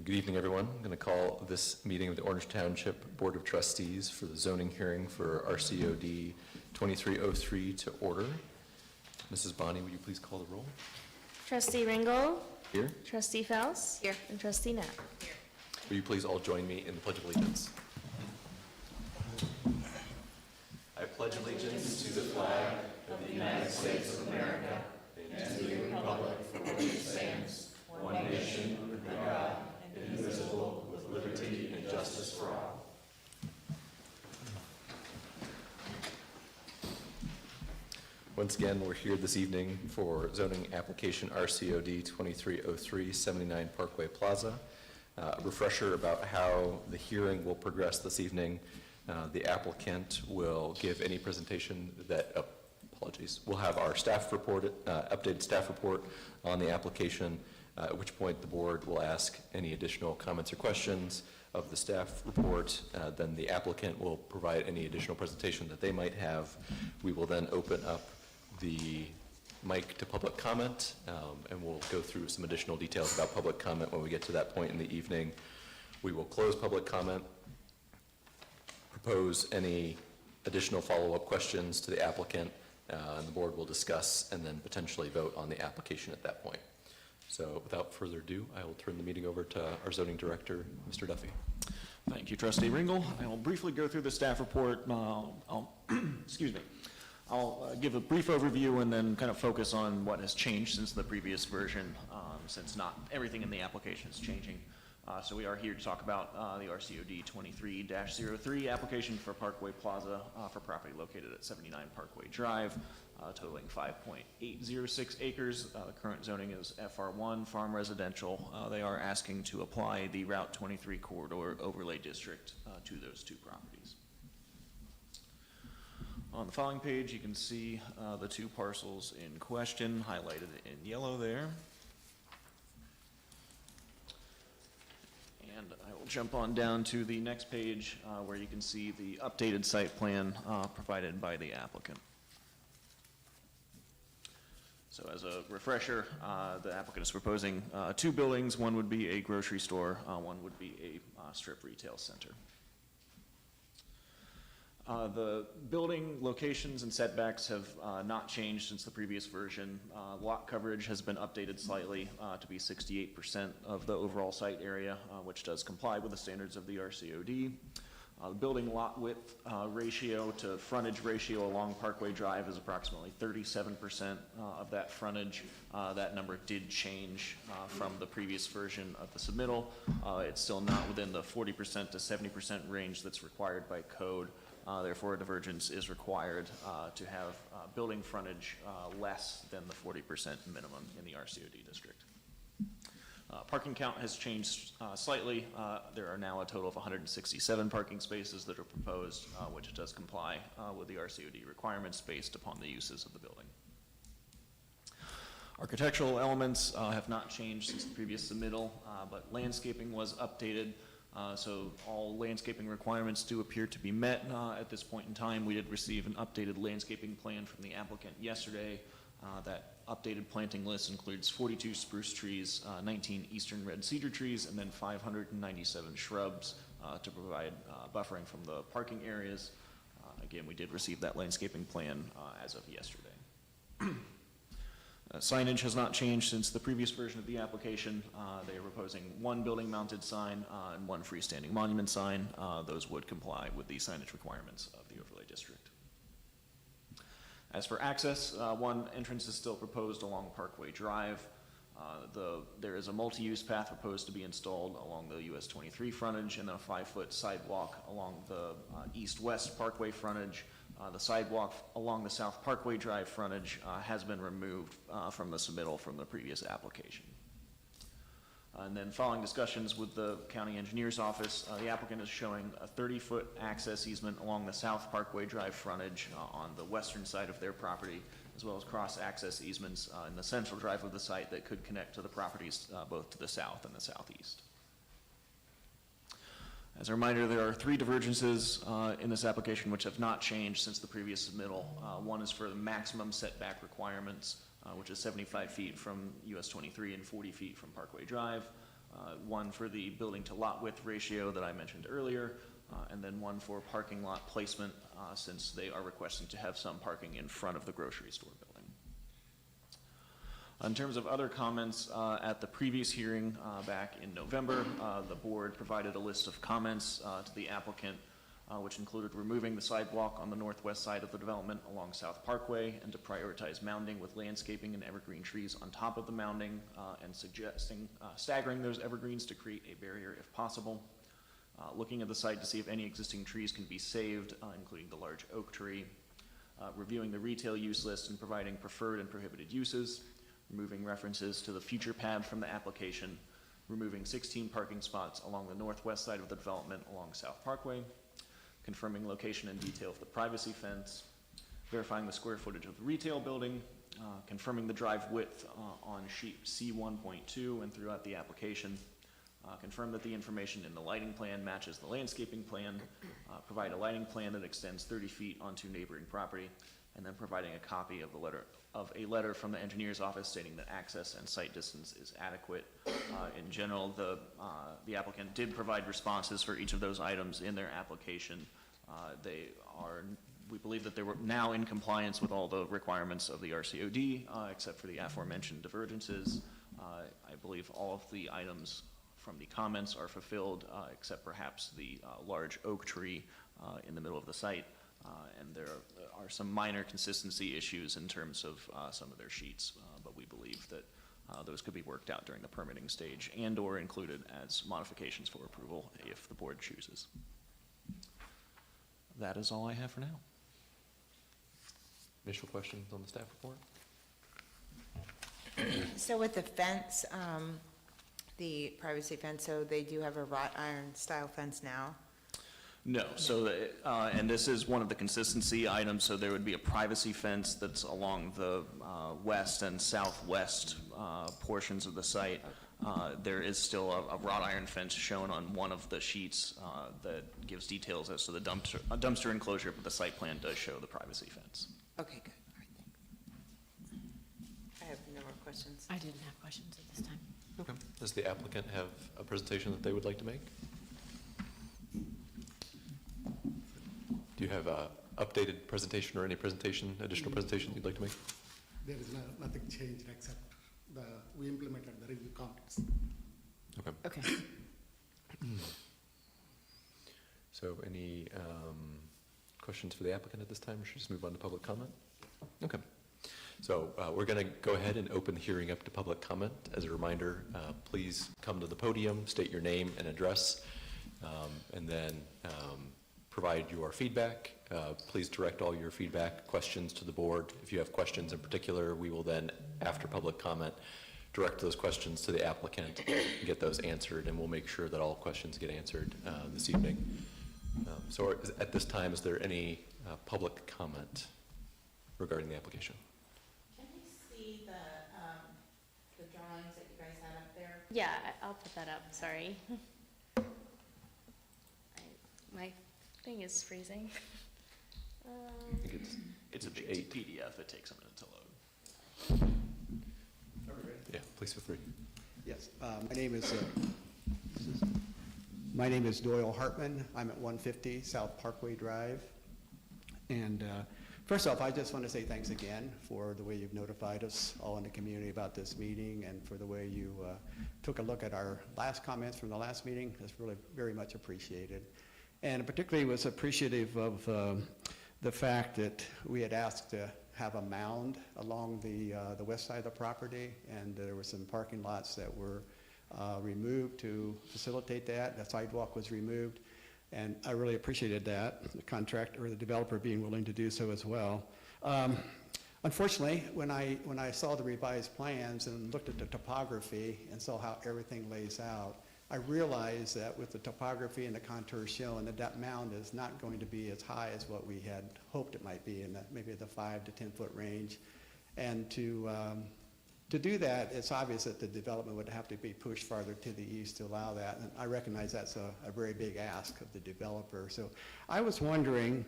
Good evening, everyone. I'm going to call this meeting of the Orange Township Board of Trustees for the zoning hearing for RCOD-23-03 to order. Mrs. Bonnie, would you please call the roll? Trustee Ringel. Here. Trustee Faust. Here. And Trustee Knapp. Here. Will you please all join me in the Pledge of Allegiance? I pledge allegiance to the flag of the United States of America and to the republic for which it stands, one nation, under God, indivisible, with liberty and justice for all. Once again, we're here this evening for zoning application RCOD 2303, 79 Parkway Plaza. A refresher about how the hearing will progress this evening. The applicant will give any presentation that, we'll have our staff report, updated staff report on the application, at which point the board will ask any additional comments or questions of the staff report. Then the applicant will provide any additional presentation that they might have. We will then open up the mic to public comment, and we'll go through some additional details about public comment when we get to that point in the evening. We will close public comment, propose any additional follow-up questions to the applicant, and the board will discuss and then potentially vote on the application at that point. So without further ado, I will turn the meeting over to our zoning director, Mr. Duffy. Thank you, Trustee Ringel. I will briefly go through the staff report. Excuse me. I'll give a brief overview and then kind of focus on what has changed since the previous version, since not everything in the application is changing. So we are here to talk about the RCOD 23-03 application for Parkway Plaza for property located at 79 Parkway Drive, totaling 5.806 acres. The current zoning is FR1, farm residential. They are asking to apply the Route 23 corridor overlay district to those two properties. On the following page, you can see the two parcels in question, highlighted in yellow there. And I will jump on down to the next page where you can see the updated site plan provided by the applicant. So as a refresher, the applicant is proposing two buildings. One would be a grocery store, one would be a strip retail center. The building locations and setbacks have not changed since the previous version. Lot coverage has been updated slightly to be 68% of the overall site area, which does comply with the standards of the RCOD. The building lot width ratio to frontage ratio along Parkway Drive is approximately 37% of that frontage. That number did change from the previous version of the submittal. It's still not within the 40% to 70% range that's required by code. Therefore, a divergence is required to have building frontage less than the 40% minimum in the RCOD district. Parking count has changed slightly. There are now a total of 167 parking spaces that are proposed, which does comply with the RCOD requirements based upon the uses of the building. Architectural elements have not changed since the previous submittal, but landscaping was updated. So all landscaping requirements do appear to be met at this point in time. We did receive an updated landscaping plan from the applicant yesterday. That updated planting list includes 42 spruce trees, 19 eastern red cedar trees, and then 597 shrubs to provide buffering from the parking areas. Again, we did receive that landscaping plan as of yesterday. Signage has not changed since the previous version of the application. They are proposing one building mounted sign and one freestanding monument sign. Those would comply with the signage requirements of the overlay district. As for access, one entrance is still proposed along Parkway Drive. There is a multi-use path proposed to be installed along the US 23 frontage and then a 5-foot sidewalk along the east-west Parkway frontage. The sidewalk along the South Parkway Drive frontage has been removed from the submittal from the previous application. And then following discussions with the county engineer's office, the applicant is showing a 30-foot access easement along the South Parkway Drive frontage on the western side of their property, as well as cross-access easements in the central drive of the site that could connect to the properties both to the south and the southeast. As a reminder, there are three divergences in this application which have not changed since the previous submittal. One is for the maximum setback requirements, which is 75 feet from US 23 and 40 feet from Parkway Drive. one for the building to lot width ratio that I mentioned earlier, and then one for parking lot placement, since they are requesting to have some parking in front of the grocery store building. In terms of other comments, at the previous hearing back in November, the board provided a list of comments to the applicant, which included removing the sidewalk on the northwest side of the development along South Parkway, and to prioritize mounding with landscaping and evergreen trees on top of the mounding, and suggesting staggering those evergreens to create a barrier if possible. Looking at the site to see if any existing trees can be saved, including the large oak tree. Reviewing the retail use list and providing preferred and prohibited uses. Removing references to the future pad from the application. Removing 16 parking spots along the northwest side of the development along South Parkway. Confirming location and detail of the privacy fence. Verifying the square footage of the retail building. Confirming the drive width on sheet C1.2 and throughout the application. Confirm that the information in the lighting plan matches the landscaping plan. Provide a lighting plan that extends 30 feet onto neighboring property, and then providing a copy of a letter from the engineer's office stating that access and site distance is adequate. In general, the applicant did provide responses for each of those items in their application. We believe that they were now in compliance with all the requirements of the RCOD, except for the aforementioned divergences. I believe all of the items from the comments are fulfilled, except perhaps the large oak tree in the middle of the site. And there are some minor consistency issues in terms of some of their sheets, but we believe that those could be worked out during the permitting stage and or included as modifications for approval if the board chooses. That is all I have for now. Initial questions on the staff report? So with the fence, the privacy fence, so they do have a wrought iron style fence now? No, so, and this is one of the consistency items, so there would be a privacy fence that's along the west and southwest portions of the site. There is still a wrought iron fence shown on one of the sheets that gives details as to the dumpster enclosure, but the site plan does show the privacy fence. Okay, good. All right, thanks. I have no more questions. I didn't have questions at this time. Okay. Does the applicant have a presentation that they would like to make? Do you have a updated presentation or any additional presentation you'd like to make? There is nothing changed except we implemented the review comments. Okay. Okay. So any questions for the applicant at this time, or should we just move on to public comment? Okay. So we're going to go ahead and open the hearing up to public comment. As a reminder, please come to the podium, state your name and address, and then provide your feedback. Please direct all your feedback questions to the board. If you have questions in particular, we will then, after public comment, direct those questions to the applicant and get those answered, and we'll make sure that all questions get answered this evening. So at this time, is there any public comment regarding the application? Can we see the drawings that you guys had up there? Yeah, I'll put that up, sorry. My thing is freezing. I think It's a big 8. PDF. It takes a minute to load. Yeah, please feel free. Yes, my name is Doyle Hartman. I'm at 150 South Parkway Drive. And first off, I just want to say thanks again for the way you've notified us all in the community about this meeting, and for the way you took a look at our last comments from the last meeting. That's really very much appreciated. And particularly was appreciative of the fact that we had asked to have a mound along the west side of the property, and there were some parking lots that were removed to facilitate that. The sidewalk was removed, and I really appreciated that, the contractor or the developer being willing to do so as well. Unfortunately, when I saw the revised plans and looked at the topography and saw how everything lays out, I realized that with the topography and the contours shown, that mound is not going to be as high as what we had hoped it might be, in maybe the 5 to 10 foot range. And to do that, it's obvious that the development would have to be pushed farther to the east to allow that. And I recognize that's a very big ask of the developer. So I was wondering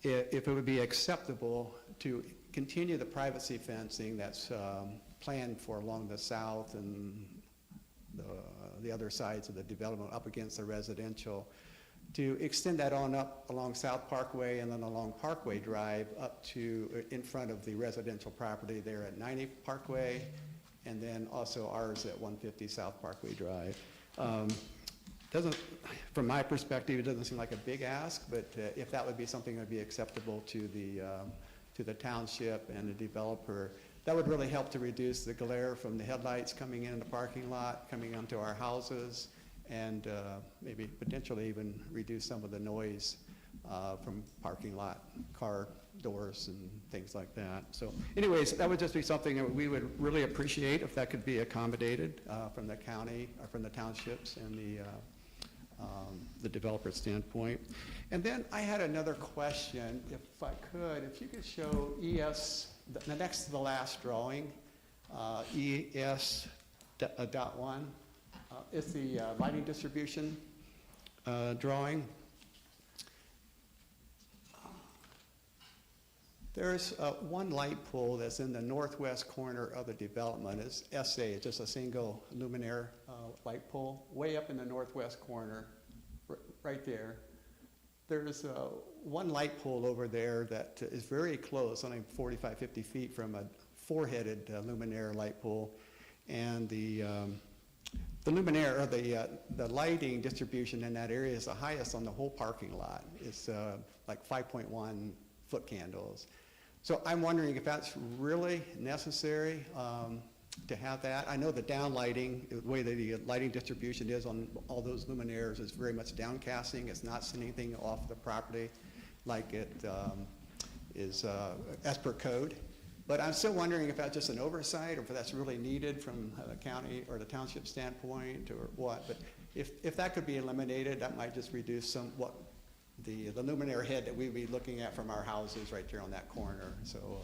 if it would be acceptable to continue the privacy fencing that's planned for along the south and the the other sides of the development up against the residential, to extend that on up along South Parkway and then along Parkway Drive up to in front of the residential property there at 90 Parkway, and then also ours at 150 South Parkway Drive. Doesn't, from my perspective, it doesn't seem like a big ask, but if that would be something that would be acceptable to the township and the developer, that would really help to reduce the glare from the headlights coming in the parking lot, coming onto our houses, and maybe potentially even reduce some of the noise from parking lot, car doors and things like that. So anyways, that would just be something that we would really appreciate if that could be accommodated from the county, or from the townships and the developer standpoint. And then I had another question, if I could, if you could show ES, the next to the last drawing, ES.1. It's the lighting distribution drawing. There's one light pole that's in the northwest corner of the development. It's SA, it's just a single luminaire light pole, way up in the northwest corner, right there. There's one light pole over there that is very close, only 45, 50 feet from a four-headed luminaire light pole. And the luminaire, or the lighting distribution in that area is the highest on the whole parking lot. It's like 5.1 foot candles. So I'm wondering if that's really necessary to have that. I know the downlighting, the way that the lighting distribution is on all those luminaires is very much downcasting. It's not sending anything off the property like it is as per code. But I'm still wondering if that's just an oversight or if that's really needed from the county or the township standpoint or what. But if that could be eliminated, that might just reduce somewhat the luminaire head that we'd be looking at from our houses right there on that corner. So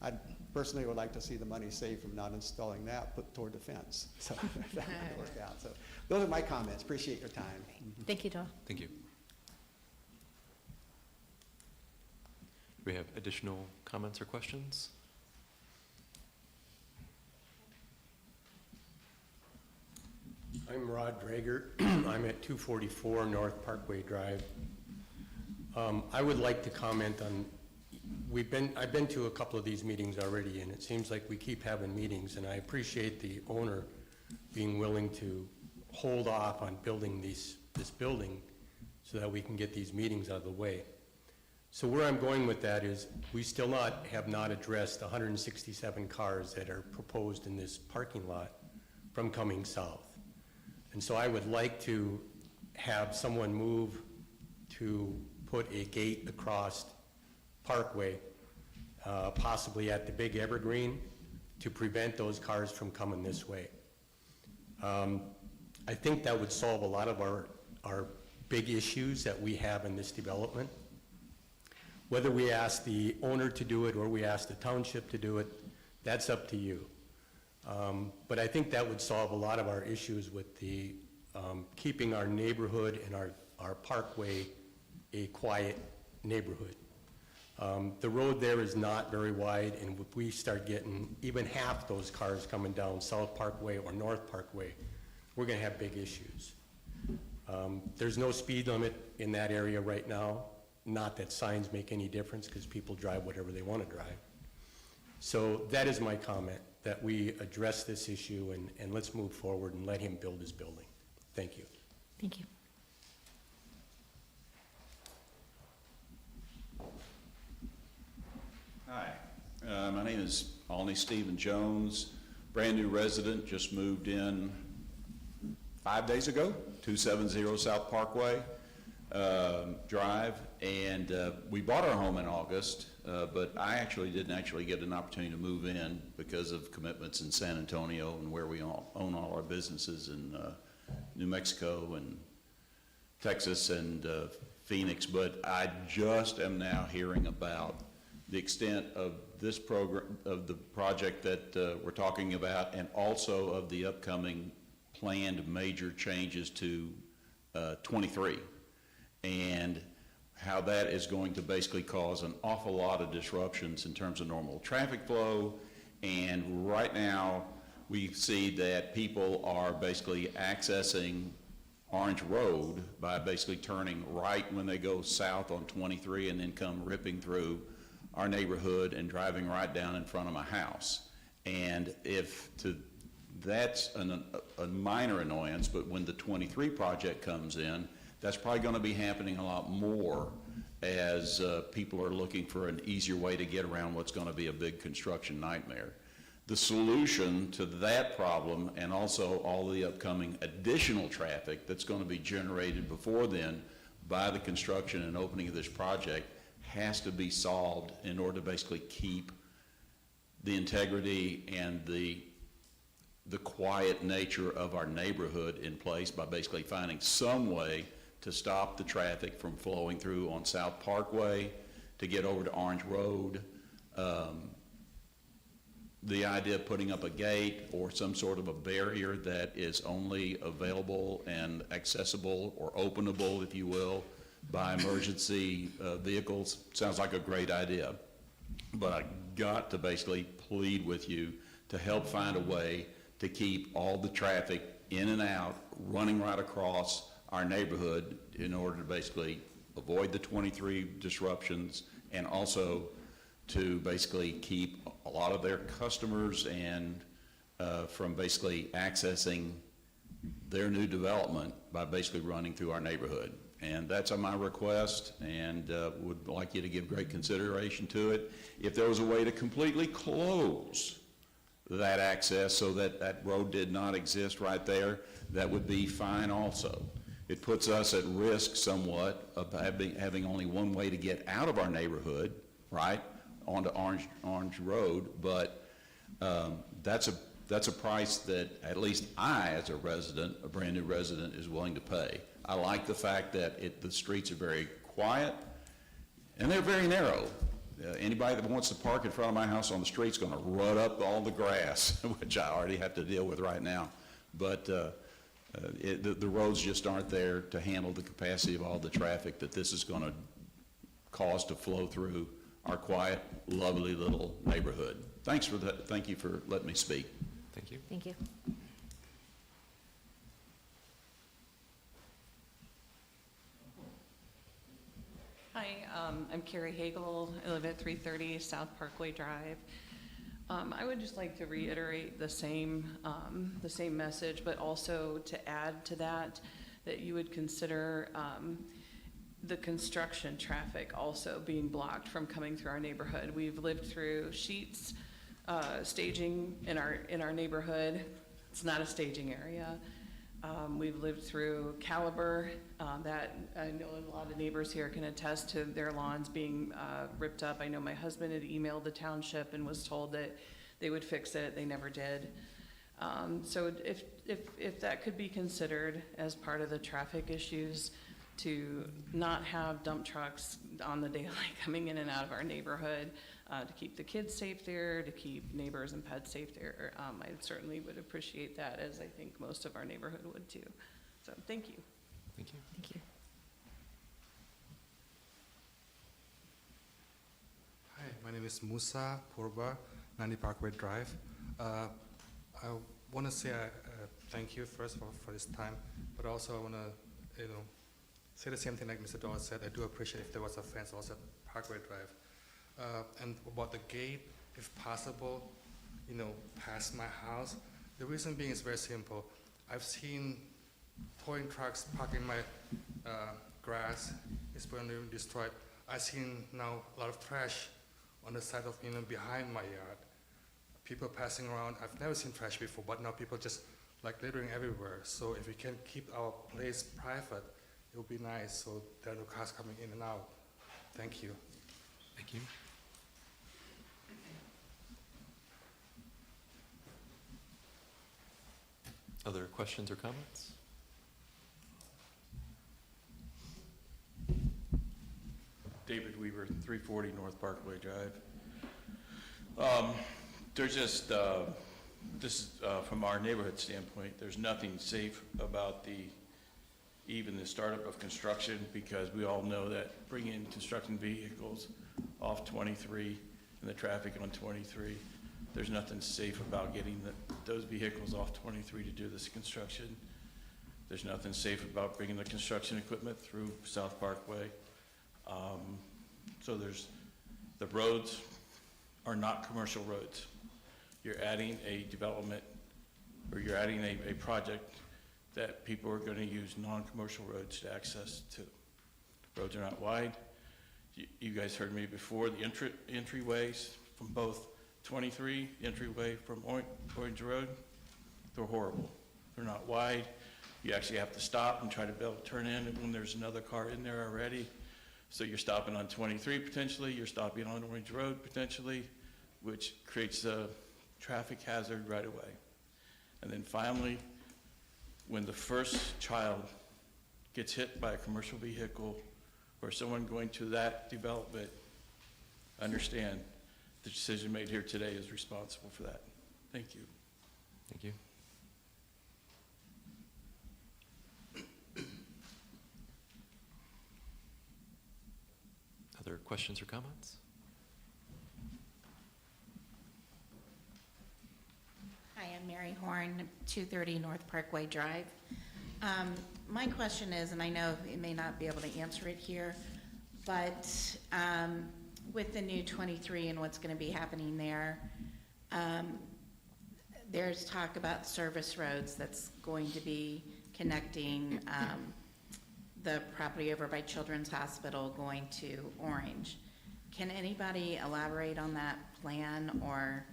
I personally would like to see the money saved from not installing that, put toward the fence. So if that would work out. So those are my comments. Appreciate your time. Thank you, Doyle. Thank you. Do we have additional comments or questions? I'm Rod Drager. I'm at 244 North Parkway Drive. I would like to comment on, I've been to a couple of these meetings already, and it seems like we keep having meetings, and I appreciate the owner being willing to hold off on building this building so that we can get these meetings out of the way. So where I'm going with that is we still have not addressed 167 cars that are proposed in this parking lot from coming south. And so I would like to have someone move to put a gate across Parkway, possibly at the big evergreen, to prevent those cars from coming this way. I think that would solve a lot of our big issues that we have in this development. Whether we ask the owner to do it or we ask the township to do it, that's up to you. But I think that would solve a lot of our issues with the keeping our neighborhood and our parkway a quiet neighborhood. The road there is not very wide, and if we start getting even half those cars coming down South Parkway or North Parkway, we're going to have big issues. There's no speed limit in that area right now. Not that signs make any difference, because people drive whatever they want to drive. So that is my comment, that we address this issue and let's move forward and let him build his building. Thank you. Thank you. Hi, my name is Alney Stephen Jones, brand new resident, just moved in 5 days ago, 270 South Parkway Drive, and we bought our home in August, but I didn't get an opportunity to move in because of commitments in San Antonio and where we own all our businesses in New Mexico and Texas and Phoenix, but I just am now hearing about the extent of this program, of the project that we're talking about, and also of the upcoming planned major changes to 23, and how that is going to basically cause an awful lot of disruptions in terms of normal traffic flow. And right now, we see that people are basically accessing Orange Road by basically turning right when they go south on 23 and then come ripping through our neighborhood and driving right down in front of my house. And that's a minor annoyance, but when the 23 project comes in, that's probably going to be happening a lot more as people are looking for an easier way to get around what's going to be a big construction nightmare. The solution to that problem, and also all the upcoming additional traffic that's going to be generated before then by the construction and opening of this project, has to be solved in order to basically keep the integrity and the quiet nature of our neighborhood in place by basically finding some way to stop the traffic from flowing through on South Parkway to get over to Orange Road. The idea of putting up a gate or some sort of a barrier that is only available and accessible or openable, if you will, by emergency vehicles sounds like a great idea. But I got to basically plead with you to help find a way to keep all the traffic in and out, running right across our neighborhood in order to basically avoid the 23 disruptions, and also to basically keep a lot of their customers and from basically accessing their new development by basically running through our neighborhood. And that's my request, and would like you to give great consideration to it. If there was a way to completely close that access so that that road did not exist right there, that would be fine also. It puts us at risk somewhat of having only one way to get out of our neighborhood, right, onto Orange Road, but that's a price that at least I, as a resident, a brand new resident, is willing to pay. I like the fact that the streets are very quiet and they're very narrow. Anybody that wants to park in front of my house on the street is going to rut up all the grass, which I already have to deal with right now. But the roads just aren't there to handle the capacity of all the traffic that this is going to cause to flow through our quiet, lovely little neighborhood. Thanks for that. Thank you for letting me speak. Thank you. Thank you. Hi, I'm Carrie Hagel. I live at 330 South Parkway Drive. I would just like to reiterate the same message, but also to add to that you would consider the construction traffic also being blocked from coming through our neighborhood. We've lived through Sheets staging in our neighborhood. It's not a staging area. We've lived through Caliber, that I know a lot of neighbors here can attest to their lawns being ripped up. I know my husband had emailed the township and was told that they would fix it. They never did. So if that could be considered as part of the traffic issues, to not have dump trucks on the daily coming in and out of our neighborhood, to keep the kids safe there, to keep neighbors and pets safe there. I certainly would appreciate that, as I think most of our neighborhood would too. So thank you. Thank you. Thank you. Hi, my name is Musa Purba, 90 Parkway Drive. I want to say thank you first of all for this time, but also I want to, say the same thing like Mr. Dawes said. I do appreciate if there was a fence also at Parkway Drive. And about the gate, if possible, past my house. The reason being is very simple. I've seen towing trucks parking my grass. It's been destroyed. I've seen now a lot of trash on the side of, behind my yard. People passing around. I've never seen trash before, but now people just like littering everywhere. So if we can keep our place private, it would be nice, so there are no cars coming in and out. Thank you. Thank you. Other questions or comments? David Weaver, 340 North Parkway Drive. There's just, this is from our neighborhood standpoint, there's nothing safe about even the startup of construction, because we all know that bringing in construction vehicles off 23 and the traffic on 23 There's nothing safe about getting those vehicles off 23 to do this construction. There's nothing safe about bringing the construction equipment through South Parkway. So the roads are not commercial roads. You're adding a development, or you're adding a project that people are gonna use non-commercial roads to access to. Roads are not wide. You guys heard me before, the entryways from both 23, the entryway from Orange Road, they're horrible. They're not wide. You actually have to stop and try to be able to turn in when there's another car in there already. So you're stopping on 23 potentially, you're stopping on Orange Road potentially, which creates a traffic hazard right away. And then finally, when the first child gets hit by a commercial vehicle or someone going to that development, understand the decision made here today is responsible for that. Thank you. Thank you. Other questions or comments? Hi, I'm Mary Horn, 230 North Parkway Drive. My question is, and I know you may not be able to answer it here, but with the new 23 and what's going to be happening there, there's talk about service roads that's going to be connecting the property over by Children's Hospital going to Orange. Can anybody elaborate on that plan, or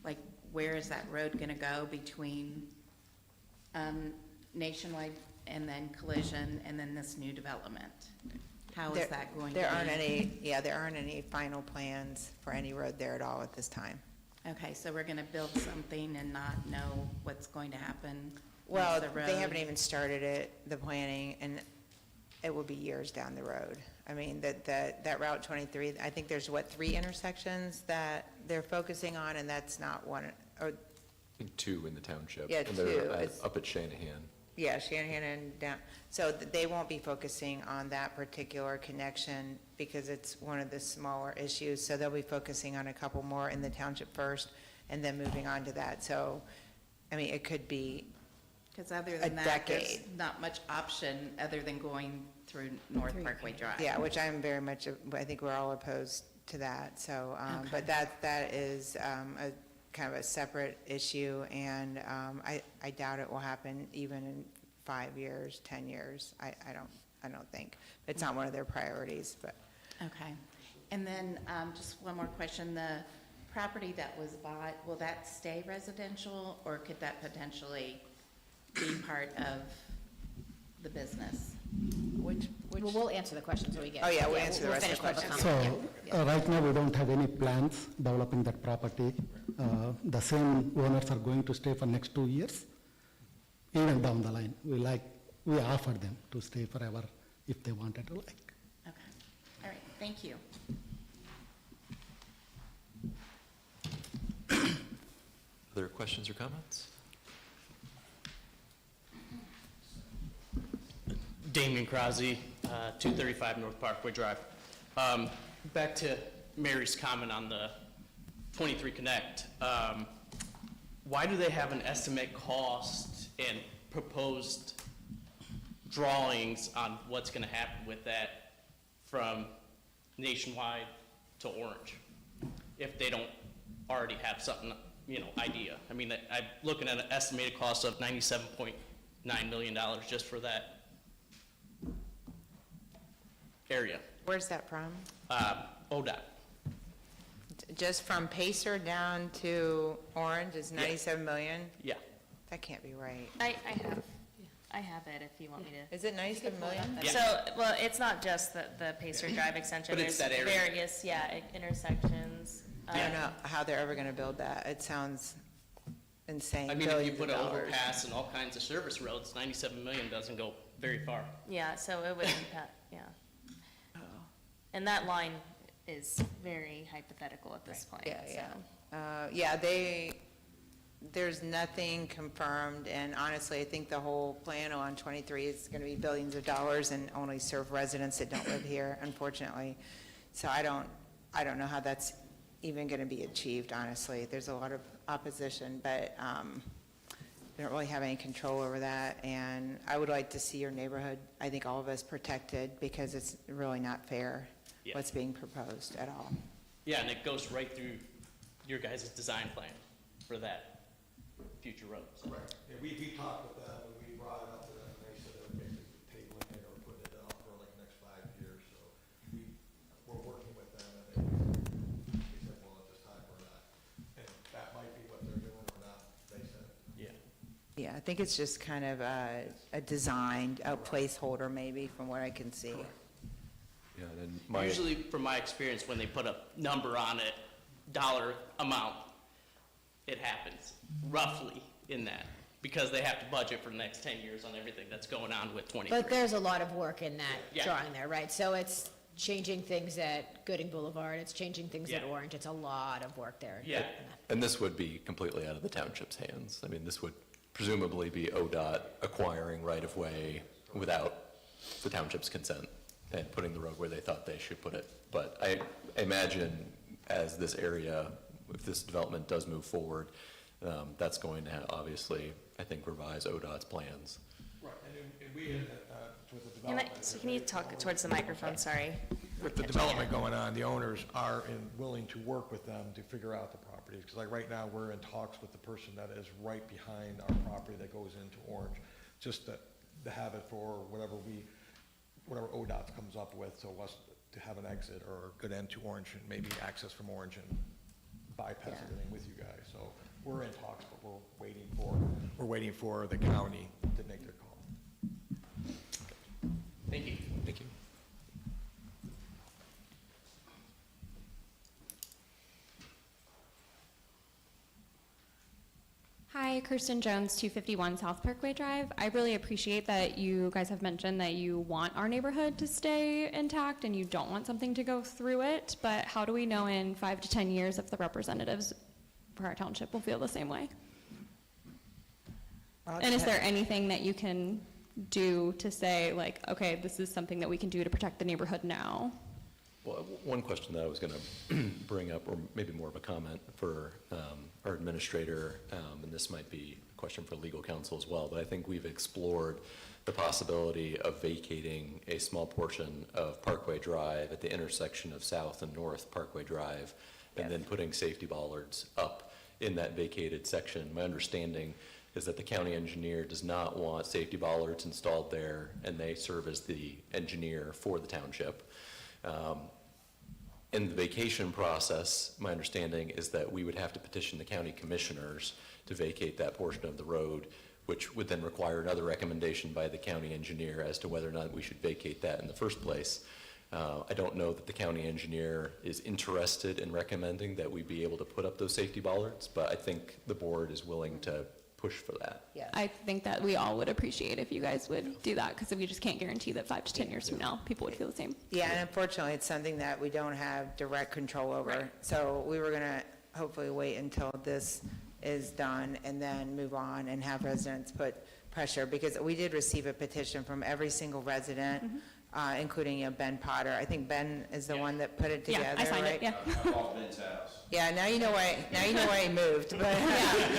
like where is that road going to go between Nationwide and then Collision and then this new development? How is that going to be? There aren't any final plans for any road there at all at this time. Okay, so we're going to build something and not know what's going to happen Well, once the road. they haven't even started the planning, and it will be years down the road. I mean, that Route 23, I think there's, 3 intersections that they're focusing on, and that's not one, or, I think 2 in the township. Yeah, and they're 2. It's- up at Shanahan. yeah, Shanahan and down. So they won't be focusing on that particular connection because it's one of the smaller issues. So they'll be focusing on a couple more in the township first and then moving on to that. So, I mean, it could be Because other a than that, there's decade. not much option other than going through North Parkway Drive. Yeah, which I'm very much, I think we're all opposed to that, so, but that is a kind of a separate issue, and I doubt it will happen even in 5 years, 10 years, I don't think. It's not one of their priorities, but. Okay. And then just one more question. The property that was bought, will that stay residential, or could that potentially be part of the business? Which, Well, we'll answer the questions when we get. Oh, yeah, we'll answer the we'll rest of the finish public questions. comment. Right now, we don't have any plans developing that property. The same owners are going to stay for next 2 years. Even down the line, we offer them to stay forever if they wanted to like. Okay. All right, thank you. Other questions or comments? Damien Crosby, 235 North Parkway Drive. Back to Mary's comment on the 23 Connect. Why do they have an estimate cost and proposed drawings on what's going to happen with that from Nationwide to Orange if they don't already have something, idea? I mean, I'm looking at an estimated cost of $97.9 million just for that area. Where's that from? ODOT. Just from Pacer down to Orange is 97 million? Yeah. That can't be right. I have it if you want me to. Is it 97 million? Yeah. So, well, it's not just the Pacer Drive extension. But it's There's that area. various, intersections. I don't know how they're ever gonna build that. It sounds insane. I mean, if you billions put of an dollars. overpass and all kinds of service roads, 97 million doesn't go very far. Yeah, so it would impact, yeah. Oh. And that line is very hypothetical at this point. Yeah, so. yeah. There's nothing confirmed, and honestly, I think the whole plan on 23 is gonna be billions of dollars and only serve residents that don't live here, unfortunately. So I don't know how that's even going to be achieved, honestly. There's a lot of opposition, but we don't really have any control over that, and I would like to see your neighborhood, I think all of us, protected, because it's really not fair Yeah. what's being proposed at all. Yeah, and it goes right through your guys' design plan for that future road. So. Correct. Yeah, we talked with them, and we brought it up to them, and they said they were basically tabling it or putting it off for like the next 5 years. So we're working with them, and they said, well, at this time, we're not. And that might be what they're doing or not, they said. Yeah. Yeah, I think it's just kind of a design, a placeholder maybe, from what I can see. Yeah, and then Usually, from my experience, when they put a number on it, dollar amount, it happens roughly in that, because they have to budget for the next 10 years on everything that's going on with 23. But there's a lot of work in that Yeah. drawing there, right? So it's changing things at Gooding Boulevard, it's changing things at Yeah. Orange, it's a lot of work there. Yeah. And this would be completely out of the township's hands. I mean, this would presumably be ODOT acquiring right-of-way without the township's consent and putting the road where they thought they should put it. But I imagine as this area, if this development does move forward, that's going to obviously, I think, revise ODOT's plans. Right, and we, with the Can development. so can you talk towards the microphone, sorry? With the development going on, the owners are willing to work with them to figure out the properties. Because like right now, we're in talks with the person that is right behind our property that goes into Orange, just to have it for whatever ODOT comes up with, so us to have an exit or a good end to Orange and maybe access from Orange and bypass Yeah. everything with you guys. So we're in talks, but we're waiting for the county to make their call. Thank you. Thank you. Hi, Kirsten Jones, 251 South Parkway Drive. I really appreciate that you guys have mentioned that you want our neighborhood to stay intact and you don't want something to go through it, but how do we know in 5 to 10 years if the representatives for our township will feel the same way? And is there anything that you can do to say, like, okay, this is something that we can do to protect the neighborhood now? Well, one question that I was going to bring up, or maybe more of a comment for our administrator, and this might be a question for legal counsel as well, but I think we've explored the possibility of vacating a small portion of Parkway Drive at the intersection of South and North Parkway Drive, and then putting safety bollards up in that vacated section. My understanding is that the county engineer does not want safety bollards installed there, and they serve as the engineer for the township. In the vacation process, my understanding is that we would have to petition the county commissioners to vacate that portion of the road, which would then require another recommendation by the county engineer as to whether or not we should vacate that in the first place. I don't know that the county engineer is interested in recommending that we be able to put up those safety bollards, but I think the board is willing to push for that. Yes. I think that we all would appreciate if you guys would do that, because we just can't guarantee that 5 to 10 years from now, people would feel the same. Yeah, and unfortunately, it's something that we don't have direct control over. Right. So we were going to hopefully wait until this is done and then move on and have residents put pressure, because we did receive a petition from every single resident, including Ben Potter. I think Ben is the one that put it together, Yeah, I signed right? it, yeah. I bought Ben's house. Yeah, now you know why he moved, but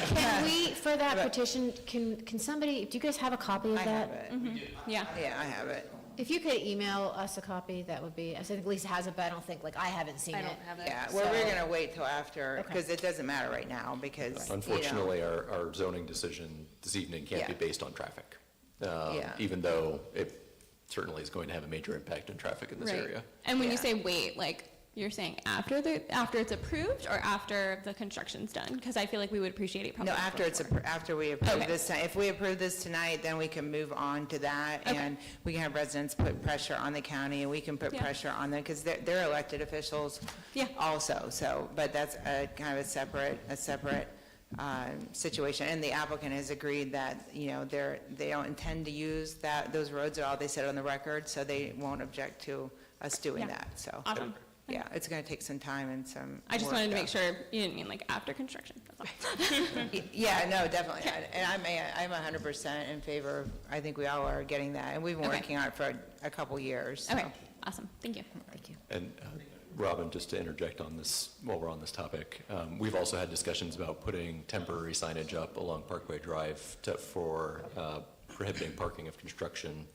Can we, for that petition, can somebody, do you guys have a copy of I that? have it. Yeah. Yeah, I have it. If you could email us a copy, that would be, I think Lisa has it, but I don't think, like, I haven't seen it. I don't have it. Yeah, well, we're So- going to wait till after, Okay. because it doesn't matter right now, because, Unfortunately, our zoning decision this evening can't be Yeah. based on traffic, Yeah. even though it certainly is going to have a major impact on traffic in this Right. area. And when you Yeah. say wait, like, you're saying after it's approved or after the construction's done? Because I feel like we would appreciate it probably. No, after we approve Okay. this, if we approve this tonight, then we can move on to that, Okay. and we can have residents put pressure on the county, and we can put Yeah. pressure on them, because they're elected officials Yeah. also, so, but that's a kind of a separate situation, and the applicant has agreed that, they don't intend to use those roads at all, they said on the record, so they won't object to us doing Yeah. that, so. Awesome. Yeah, it's gonna take some time and some I just work, wanted to though. make sure you didn't mean like after construction. That's all. Yeah, no, definitely. And I'm 100% in favor of, I think we all are getting that. And we've been Okay. working on it for a couple years. so. Okay, awesome. Thank you. Thank you. And Robin, just to interject on this, while we're on this topic, we've also had discussions about putting temporary signage up along Parkway Drive for prohibiting parking of construction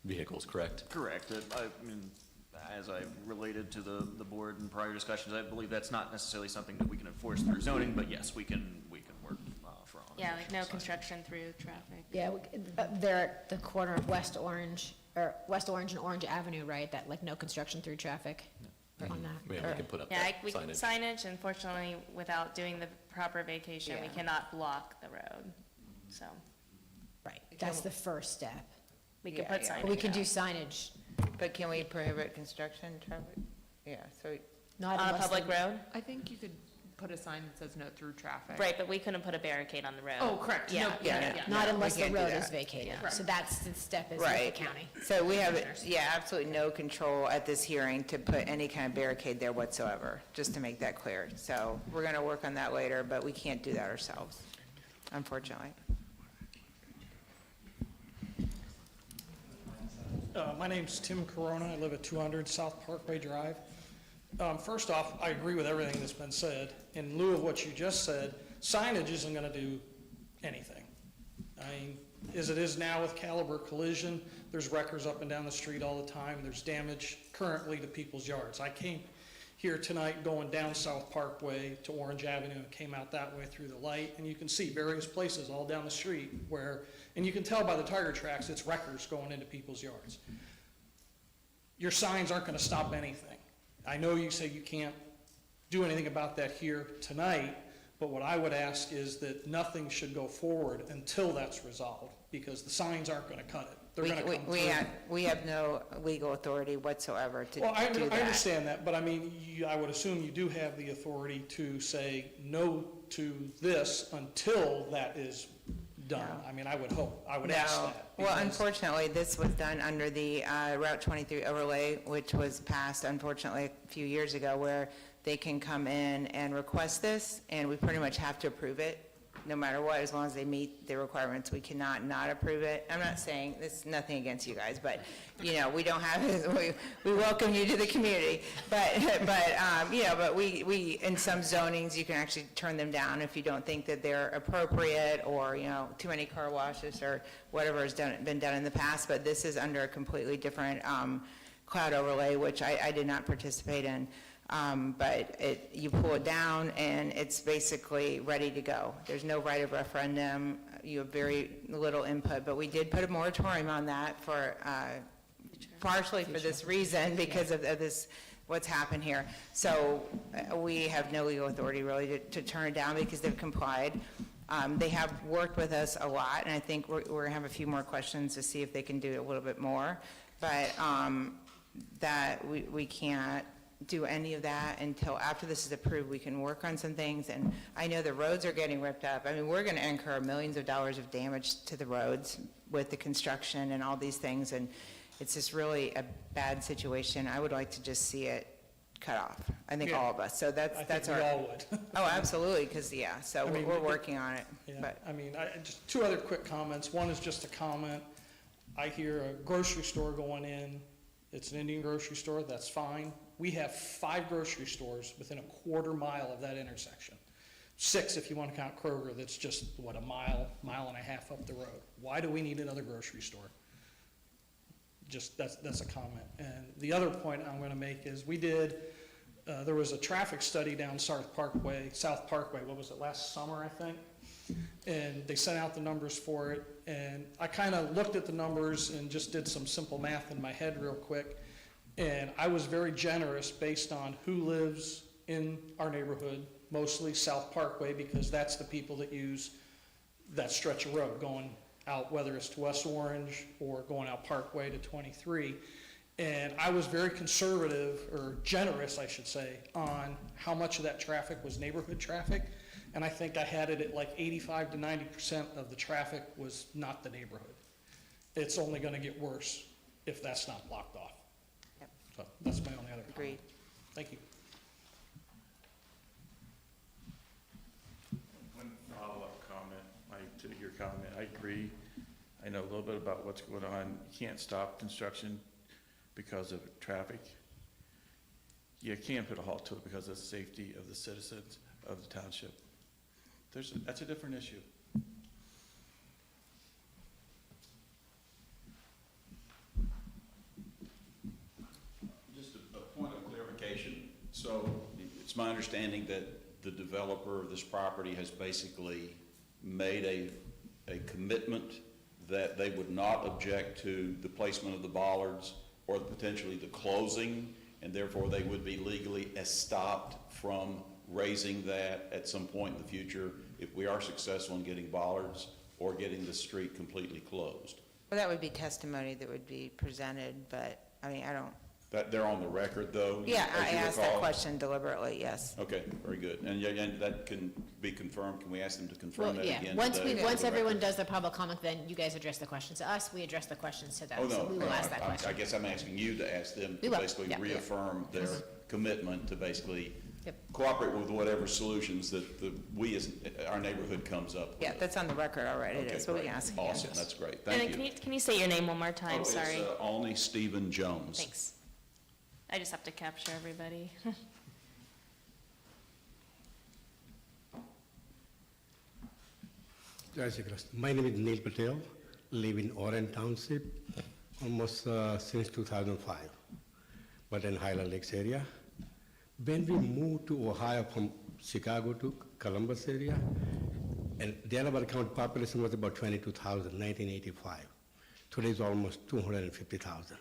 vehicles, correct? Correct. I mean, as I related to the board in prior discussions, I believe that's not necessarily something that we can enforce through zoning, but yes, we can work for all. Yeah, like no construction through traffic. Yeah, they're at the corner of West Orange and Orange Avenue, right? That, like, no construction through traffic on that. Yeah, we can put up Yeah, that we signage. signage, unfortunately, without doing the proper vacation, we Yeah. cannot block the road, so Right, that's the first step. we can Yeah, put yeah. signage But we can do out. signage, But can we prohibit construction traffic? Yeah, so, not On a unless. public road? I think you could put a sign that says no through traffic. Right, but we couldn't put a barricade on the road. Oh, correct. Yeah, No, yeah, yeah. Not No, unless we the can't do road is that. vacated. Yeah. So that's the step is with the right. county. So we have, yeah, absolutely no control at this hearing to put any kind of barricade there whatsoever, just to make that clear. So we're going to work on that later, but we can't do that ourselves, unfortunately. My name's Tim Corona. I live at 200 South Parkway Drive. First off, I agree with everything that's been said. In lieu of what you just said, signage isn't going to do anything. I mean, as it is now with Caliber Collision, there's wreckers up and down the street all the time. There's damage currently to people's yards. I came here tonight going down South Parkway to Orange Avenue and came out that way through the light, and you can see various places all down the street where, and you can tell by the tire tracks, it's wreckers going into people's yards. Your signs aren't going to stop anything. I know you say you can't do anything about that here tonight, but what I would ask is that nothing should go forward until that's resolved, because the signs aren't going to cut it. They're going to come through. We have no legal authority whatsoever to do Well, I that. understand that, but I mean, I would assume you do have the authority to say no to this until that is done. I mean, I would hope, I would ask No. that. Well, because- unfortunately, this was done under the Route 23 overlay, which was passed unfortunately a few years ago, where they can come in and request this, and we pretty much have to approve it, no matter what, as long as they meet the requirements. We cannot not approve it. I'm not saying, this is nothing against you guys, but, you know, we don't have, we welcome you to the community. But we, in some zonings, you can actually turn them down if you don't think that they're appropriate, or, you know, too many car washes, or whatever has been done in the past. But this is under a completely different cloud overlay, which I did not participate in. But you pull it down and it's basically ready to go. There's no right of referendum. You have very little input, but we did put a moratorium on that for, partially for this reason, because of this, what's happened here. So we have no legal authority really to turn it down, because they've complied. They have worked with us a lot, and I think we're gonna have a few more questions to see if they can do a little bit more. But that we can't do any of that until after this is approved. We can work on some things, and I know the roads are getting ripped up. I mean, we're going to incur millions of dollars of damage to the roads with the construction and all these things, and it's just really a bad situation. I would like to just see it cut off. I think Yeah. all of us. So that's I think our. we all would. Oh, absolutely, because so I mean, we're working on it. Yeah, But I mean, just two other quick comments. One is just a comment. I hear a grocery store going in. It's an Indian grocery store, that's fine. We have 5 grocery stores within a quarter mile of that intersection. 6 if you want to count Kroger, that's just, what, a mile and a half up the road. Why do we need another grocery store? Just, that's a comment. And the other point I'm going to make is there was a traffic study down South Parkway, what was it, last summer, I think? And they sent out the numbers for it, and I kind of looked at the numbers and just did some simple math in my head real quick, and I was very generous based on who lives in our neighborhood, mostly South Parkway, because that's the people that use that stretch of road going out, whether it's to West Orange or going out Parkway to 23. And I was very conservative, or generous, I should say, on how much of that traffic was neighborhood traffic. And I think I had it at like 85 to 90% of the traffic was not the neighborhood. It's only going to get worse if that's not blocked off. Yep. So that's my only other comment. Agreed. Thank you. One follow-up comment, to your comment, I agree. I know a little bit about what's going on. You can't stop construction because of traffic. you can't put a halt to it because of the safety of the citizens of the township. That's a different issue. Just a point of clarification. So it's my understanding that the developer of this property has basically made a commitment that they would not object to the placement of the bollards or potentially the closing, and therefore they would be legally stopped from raising that at some point in the future if we are successful in getting bollards or getting the street completely closed. Well, that would be testimony that would be presented, but, I mean, I don't, That, they're on the record, though? yeah, as I you asked that recall? question deliberately, yes. Okay, very good. And yeah, and that can be confirmed. Can we ask them to confirm Well, that yeah, again once today? once for the everyone record? does their public comment, then you guys address the questions to us, we address the questions to them. Oh, So no, we no, will ask that I question. guess I'm asking you to ask them We to will, basically yeah. reaffirm their commitment to basically Yep. cooperate with whatever solutions that we as, our neighborhood comes up with. Yeah, that's on the record already, it Okay, is, but we great. can ask again. Awesome, that's great. And then Thank can you. you, can you say your name one more time? Sorry. It's Alney Stephen Jones. Thanks. I just have to capture everybody. My name is Neil Patel, live in Orange Township, almost since 2005, but in Highland Lakes area. When we moved to Ohio from Chicago to Columbus area, and Delaware County population was about 22,000, 1985. Today is almost 250,000.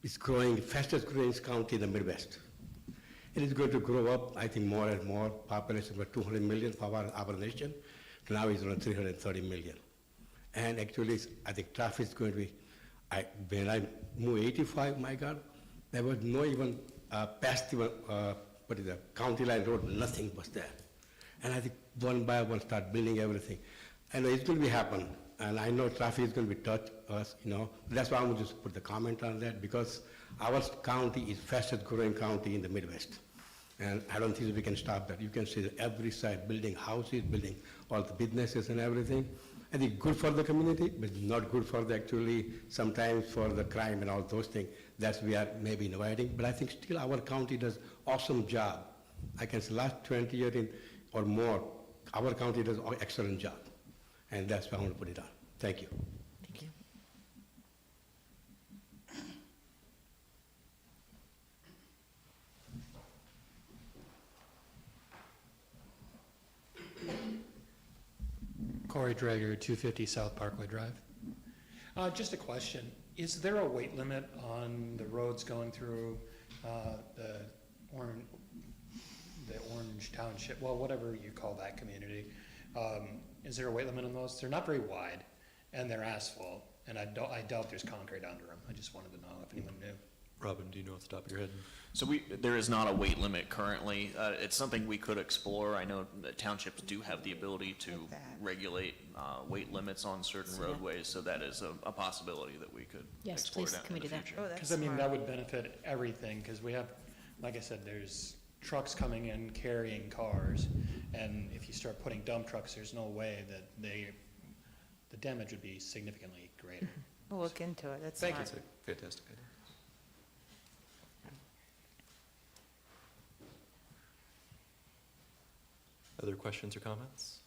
It's growing, fastest growing county in the Midwest. It is going to grow up, I think, more and more. Population about 200 million for our nation. Now it's around 330 million. And actually, I think traffic is going to be, when I moved 85, my God, there was no even past even, what is that, county line road, nothing was there. And I think one by one start building everything. And it's going to be happen. And I know traffic is going to be touch us, you know. That's why I'm going to just put the comment on that, because our county is fastest growing county in the Midwest. And I don't think we can stop that. You can see that every side building houses, building all the businesses and everything. I think good for the community, but not good for the actually, sometimes for the crime and all those things. That's we are maybe inviting. But I think still our county does awesome job. I can say last 20 years or more, our county does an excellent job. And that's why I want to put it on. Thank you. Thank you. Corey Drager, 250 South Parkway Drive. Just a question. Is there a weight limit on the roads going through the Orange Township, well, whatever you call that community? Is there a weight limit on those? They're not very wide, and they're asphalt, and I doubt there's concrete under them. I just wanted to know if anyone knew. Robin, do you know off the top of your head? So there is not a weight limit currently. It's something we could explore. I know that townships do have the ability to regulate weight limits on certain roadways, so that is a possibility that we could Yes, explore please, down can in we the do that? future. Oh, that's Because, I mean, smart. that would benefit everything, because we have, like I said, there's trucks coming in carrying cars, and if you start putting dump trucks, there's no way that the damage would be significantly greater. We'll look into it, that's Thank smart. That's a fantastic idea. Other questions or comments?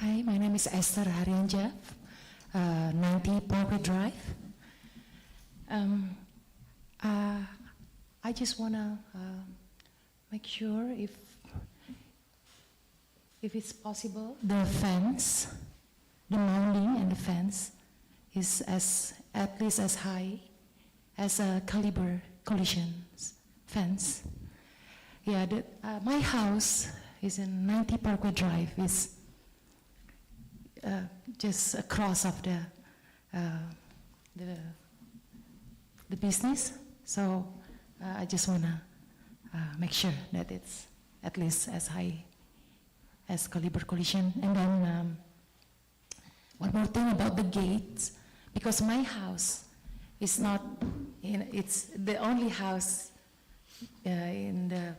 Hi, my name is Esther Harianja, 90 Parkway Drive. I just want to make sure if it's possible, the fence, the mounding and the fence is at least as high as a caliber collision fence. Yeah, my house is in 90 Parkway Drive. Is just across of the business. So I just want to make sure that it's at least as high as caliber collision. And then one more thing about the gates, because my house is not, it's the only house in the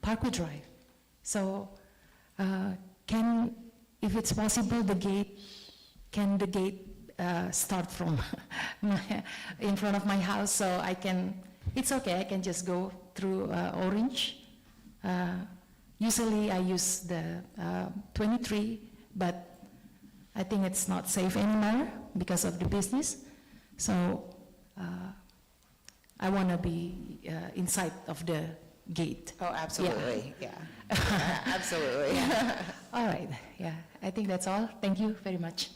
Parkway Drive. So if it's possible, can the gate start from in front of my house, so it's okay, I can just go through Orange. Usually I use the 23, but I think it's not safe anymore because of the business. So I want to be inside of the gate. Oh, absolutely, yeah. Absolutely. Yeah. All right, yeah, I think that's all. Thank you very much.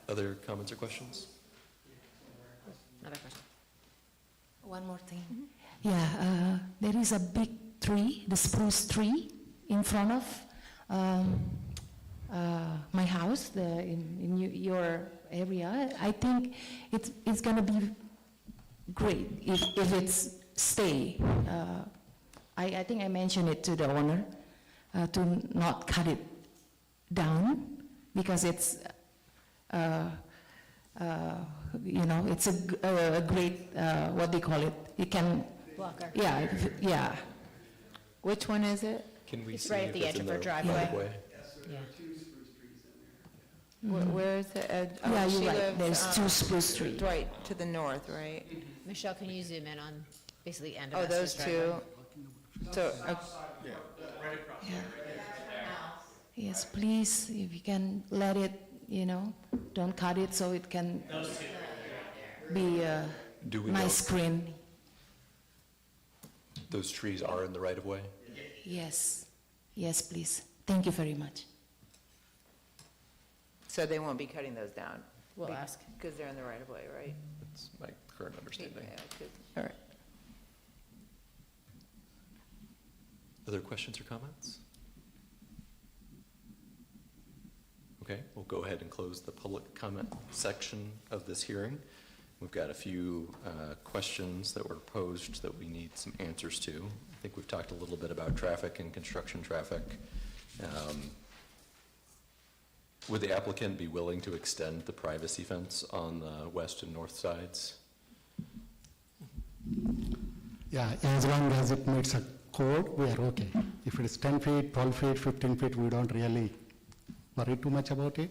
Other comments or questions? Another question. One more thing. Yeah, there is a big tree, the spruce tree, in front of my house, in your area. I think it's going to be great if it's stay. I think I mentioned it to the owner to not cut it down because it's it's a great, what they call it, you can... Blocker. Yeah. Which one is it? Can we It's see right at if the it's edge in of the her driveway. Yeah. Where is it? Yeah, she you're right. lives, There's two spruce trees. Right to the north, right? Michelle, can you zoom in on basically end of Oh, Esther's those driveway? two? So, Yes, please, if you can let it, don't cut it so it can be a Do we nice know- green. Those trees are in the right-of-way? Yes, yes, please. Thank you very much. so they won't be cutting those down? We'll ask. Because they're in the right of way, right? That's my current understanding. Yeah, good. All right. Other questions or comments? Okay, we'll go ahead and close the public comment section of this hearing. We've got a few questions that were posed that we need some answers to. I think we've talked a little bit about traffic and construction traffic. Would the applicant be willing to extend the privacy fence on the west and north sides? Yeah, as long as it meets a code, we are okay. If it is 10 feet, 12 feet, 15 feet, we don't really worry too much about it.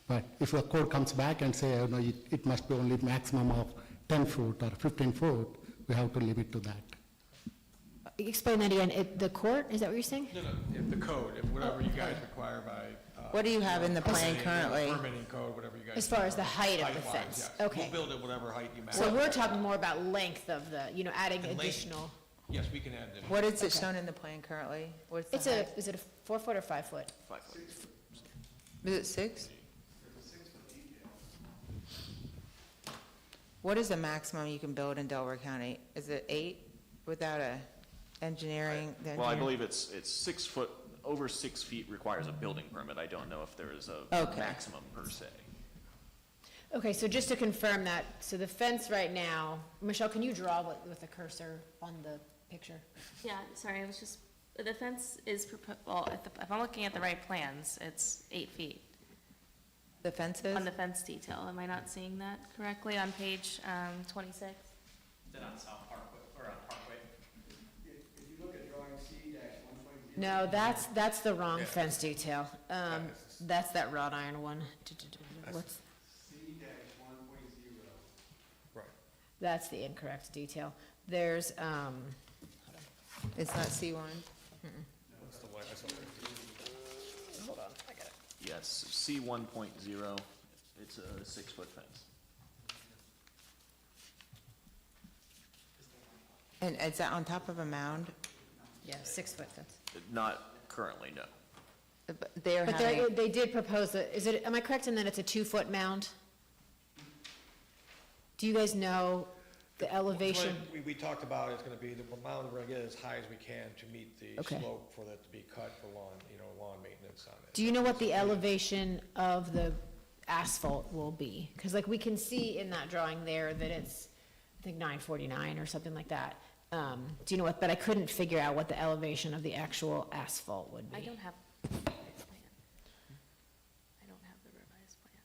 But if the code comes back and say, oh, no, it must be only maximum of 10 foot or 15 foot, we have to limit to that. Explain that again. The court, is that what you're saying? No, if the code, if whatever you guys require by. What do you have in the plan permitting, currently? Permitting code, whatever you guys. As far as the height of the Height-wise, fence? yes. Okay. We'll build it whatever height you So want. we're talking more about length of the, adding And length. additional. Yes, we can add them. What is it Okay. shown in the plan currently? What's the Is it a 4 foot or 5 foot? 5 foot. Is it 6? What is the maximum you can build in Delaware County? Is it 8 without a engineering? the Well, I engineer- believe it's 6 foot, over 6 feet requires a building permit. I don't know if there is a Okay. maximum per se. Okay, so just to confirm that, so the fence right now, Michelle, can you draw with the cursor on the picture? Yeah, sorry, I was just, the fence is, well, if I'm looking at the right plans, it's 8 feet The fences? on the fence detail. Am I not seeing that correctly on page 26? Is that on South Parkway, or on Parkway? If you look at drawing C-1.0. No, that's the wrong fence detail. That's that wrought iron one. What's, C-1.0. Right. that's the incorrect detail. There's, It's not C1? What's the line? hold on, I got it. Yes, C 1.0, it's a 6 foot fence. And is that on top of a mound? Yeah, 6 foot fence. Not currently, no. But they're But having, they did propose, am I correct in that it's a 2 foot mound? Do you guys know the elevation? We talked about it's gonna be, the mound, we're gonna get as high as we can to meet the Okay. slope for that to be cut for lawn, lawn maintenance on it. Do you know what the elevation of the asphalt will be? Because like we can see in that drawing there that it's, I think 949 or something like that. Do you know what, but I couldn't figure out what the elevation of the actual asphalt would be. I don't have the revised plan. I don't have the revised plan.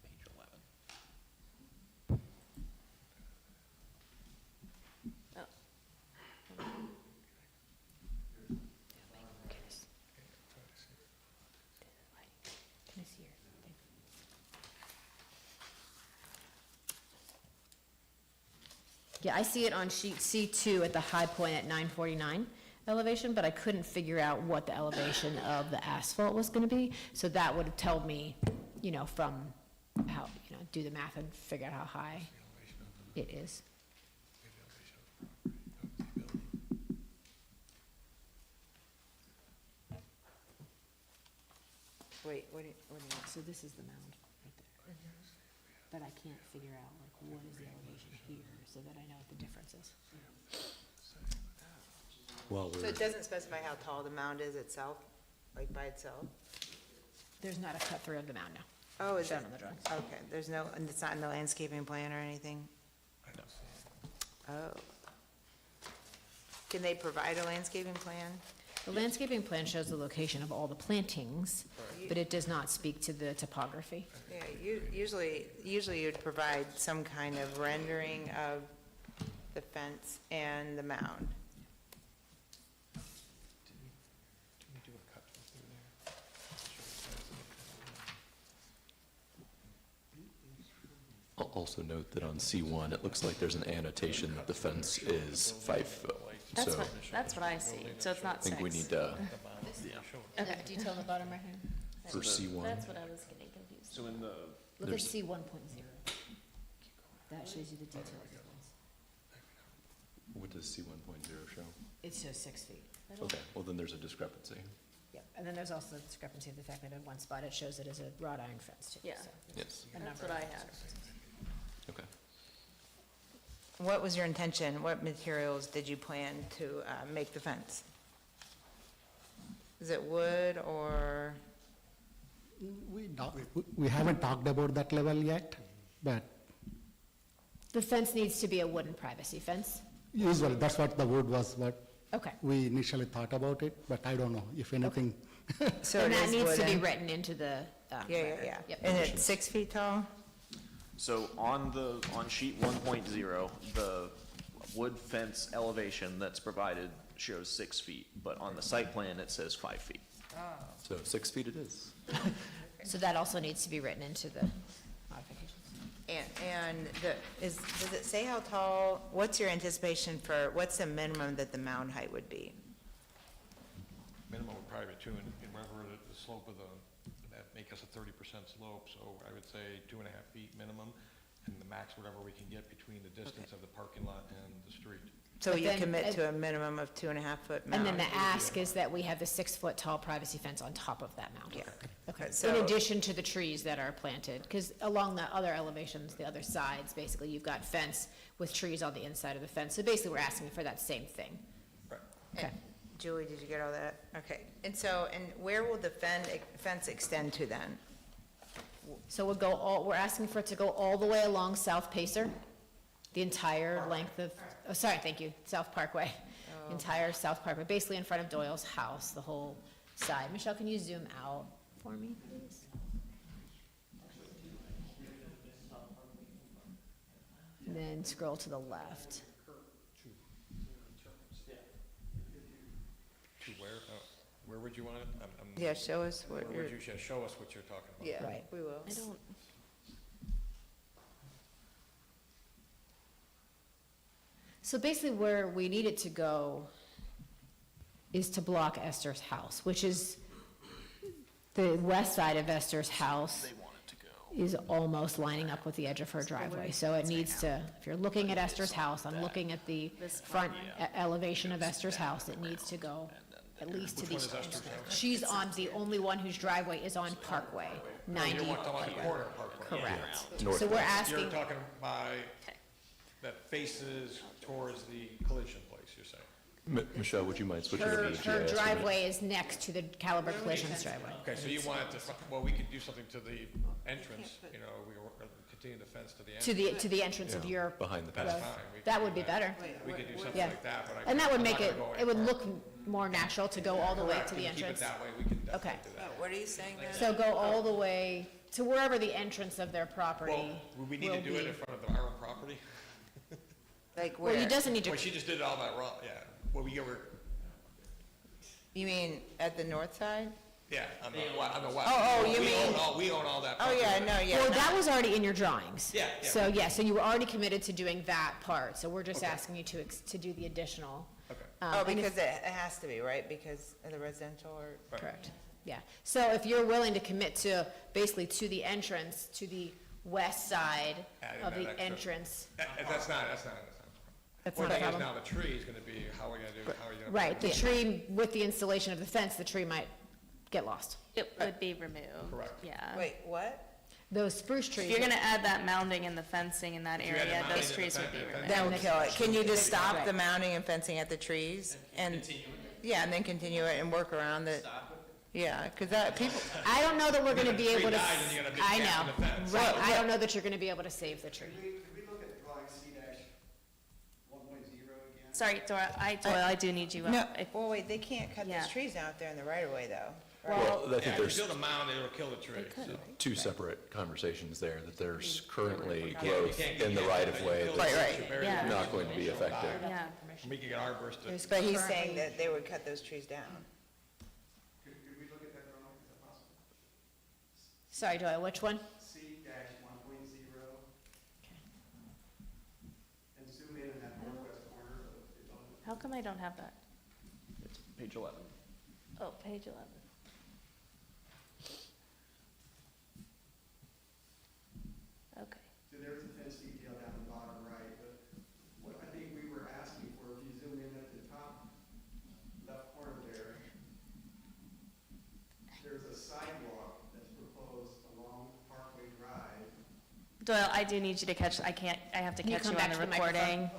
Page 11. Yeah, I see it on sheet C2 at the high point at 949 elevation, but I couldn't figure out what the elevation of the asphalt was gonna be. So that would have told me, you know, from how, you know, do the math and figure out how high it is. Wait, what do you So this is the mound right there. But I can't figure out like what is the elevation here so that I know what the difference is. Well, So it doesn't specify how tall the mound is itself, like by itself? There's not a cut through of the mound now. Oh, is it? Shown on the drawing. Okay, there's no, and it's not in the landscaping plan or anything? Oh. Can they provide a landscaping plan? The landscaping plan shows the location of all the plantings, but it does not speak to the topography. Yeah, usually you'd provide some kind of rendering of the fence and the mound. I'll also note that on C1, it looks like there's an annotation that the fence is 5 foot. So That's what I see, so it's I not 6. think we need to, Okay. Detail on the bottom right hand. for C1. That's what I was getting confused. So in the, Look at There's- C 1.0. That shows you the detail of the fence. What does C1.0 show? It shows 6 feet. Okay, well then there's a discrepancy. Yep, and then there's also the discrepancy of the fact that in one spot it shows it as a wrought iron fence too. Yeah. so Yes. a That's number what of I had. Okay. What was your intention? What materials did you plan to make the fence? Is it wood or? We haven't talked about that level yet, but The fence needs to be a wooden privacy fence. usually that's what the wood was, what Okay. we initially thought about it, but I don't know if anything. So And it that is needs to be wooden? written into the. Yeah. Yep. And it's 6 feet tall? so on sheet 1.0, the wood fence elevation that's provided shows 6 feet, but on the site plan, it says 5 feet. So 6 feet it is. So that also needs to be written into the modifications. And does it say how tall, what's your anticipation for, what's the minimum that the mound height would be? Minimum would probably be 2, and remember the slope of that make us a 30% slope, so I would say 2.5 feet minimum, and the max whatever we can get between the distance of the parking lot and the street. So But you then- commit to a minimum of 2.5 foot mound? And then the ask is that we have the 6 foot tall privacy fence on top of that mound. Yeah. Okay, in So- addition to the trees that are planted, because along the other elevations, the other sides, basically, you've got fence with trees on the inside of the fence. So basically, we're asking for that same thing. Okay. Julie, did you get all that? Okay. And where will the fence extend to then? So we're asking for it to go all the way along South Pacer, the entire length of, oh, sorry, thank you, South Parkway. Entire South Parkway, basically in front of Doyle's house, the whole side. Michelle, can you zoom out for me, please? And then scroll to the left. To where would you want it? Yeah, show us what Where would you're. you show us what you're talking about? Yeah, Right. we will. I don't, So basically where we need it to go is to block Esther's house, which is the west side of Esther's house is almost lining up with the edge of her driveway. So it needs to, if you're looking at Esther's house, I'm looking at the front elevation of Esther's house, it needs to go at least to the. She's on, the only one whose driveway is on Parkway, 90. You're talking about the corner Parkway. Correct. North. So we're asking. You're talking by, that faces towards the collision place, you're saying? Michelle, would you mind switching to Her the GIS? for a minute? driveway is next to the Caliber Collisions driveway. Okay, so you want it to, well, we could do something to the entrance, you know, we were, continue the fence to the entrance. To the entrance of Yeah, your. behind the That's path. fine. We That could would do be better. We could do something Yeah. like that, but And that would I'm make not it, gonna go it would any look farther. more natural to go all the way to the We can entrance. keep it that way, we can Okay. definitely do that. What are you saying then? So go all the way to wherever the entrance of their property Well, would we need to will do it be. in front of our own property? Like Well, where? he doesn't need to, Well, she just did all that wrong, yeah. Well, we were, You mean at the north side? Yeah, on the west. Oh, you We mean- own all- We own all that Oh, property. yeah, no, yeah. Well, no. that was already in your drawings. Yeah, yeah. So, yeah, so you were already committed to doing that part, so we're just Okay. asking you to do the additional. Okay. Oh, and if- because it has to be, right? Because of the residential or? Right. Correct, yeah. So if you're willing to commit to, basically to the entrance, to the west side Adding of that the extra- entrance. That's not. That's One not a thing is problem. now the tree is gonna be, how are we gonna do, how are you gonna? Right, the tree, with the installation of the fence, the tree might get lost. It would be removed. Correct. Yeah. Wait, what? Those spruce If trees. you're gonna add that mounding and the fencing in that If you add the area, mounding those and the trees would be fence- removed. That would kill it. Can you just stop Right. the mounting and fencing at the trees? And yeah, and then continue it and work around it? Yeah, because that, people, I don't know that we're gonna be Tree able to, dies and you got a big I gap know, in the fence. right, I don't know that you're gonna be able to save the tree. Could we look at drawing C-1.0 again? Sorry, Doyle, I do need you no, up. If- well, wait, they can't cut Yeah. those trees out there in the right of way, though. Well, I Yeah, think if you there's build a mound, it'll kill the tree. two separate conversations there, that there's currently You growth can't get in the in right there, of you way build that's Right, Yeah. not going to be effective. Yeah. We can get arborists to. But he's saying that they would cut those trees down. Could we look at that drawing, is that possible? Sorry, Doyle, which one? C-1.0. And zoom in that northwest corner of the development. How come I don't have that? It's page 11. Oh, page 11. Okay. So there's the fence detail down the bottom right, but what I think we were asking for, if you zoom in at the top left corner there, there's a sidewalk that's proposed along Parkway Drive. Doyle, I do need you to catch, I have to Can you catch come you on back the to the microphone? recording.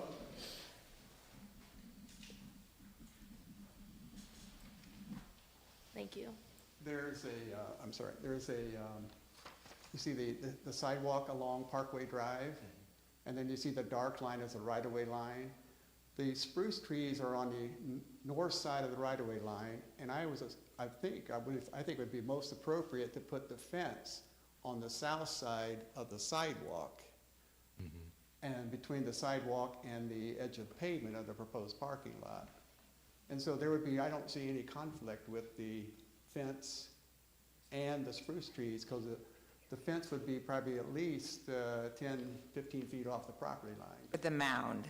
Thank you. There's you see the sidewalk along Parkway Drive, and then you see the dark line as a right-of-way line. The spruce trees are on the north side of the right-of-way line, and I think it would be most appropriate to put the fence on the south side of the sidewalk, and between the sidewalk and the edge of pavement of the proposed parking lot. And so there would be, I don't see any conflict with the fence and the spruce trees, because the fence would be probably at least 10, 15 feet off the property line. With the mound.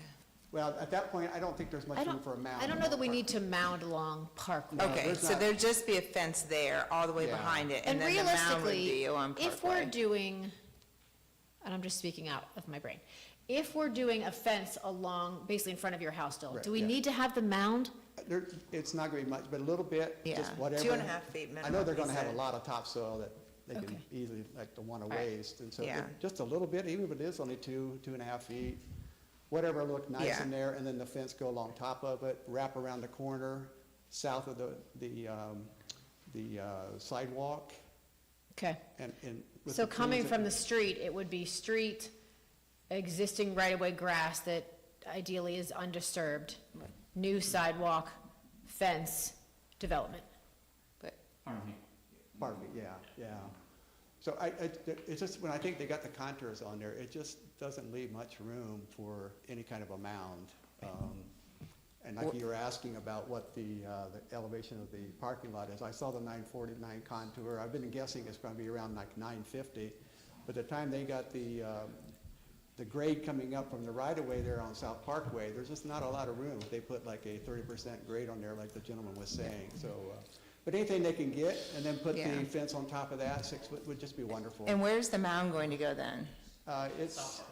Well, at that point, I don't think there's much room for a mound. I don't know that we need to mound along Parkway. Okay, there's so not- there'd just be a fence there, all the way Yeah. behind it, And and then the mound would realistically, be along Parkway. if we're doing, and I'm just speaking out of my brain, if we're doing a fence along, basically in front of your house still, Right, do we yeah. need to have the mound? It's not gonna be much, but a little bit, Yeah, just whatever. 2.5 feet I know minimum, they're he gonna have a said. lot of topsoil that they can Okay. easily, like, to wanna right. waste, and so Yeah. just a little bit, even if it is only 2.5 feet, whatever look nice Yeah. in there, and then the fence go along top of it, wrap around the corner, south of the sidewalk, Okay. and. with So the coming trees from that- the street, it would be street, existing right-of-way grass that ideally is undisturbed, new sidewalk, fence, development. Pardon me, yeah. So it's just, when I think they got the contours on there, it just doesn't leave much room for any kind of a mound. And like you were asking about what the elevation of the parking lot is, I saw the 949 contour. I've been guessing it's gonna be around like 950. But the time they got the grade coming up from the right-of-way there on South Parkway, there's just not a lot of room. They put like a 30% grade on there, like the gentleman was saying, so. But anything they can get, and then put the Yeah. fence on top of that, 6 foot, would just be wonderful. And where's the mound going to go then? It's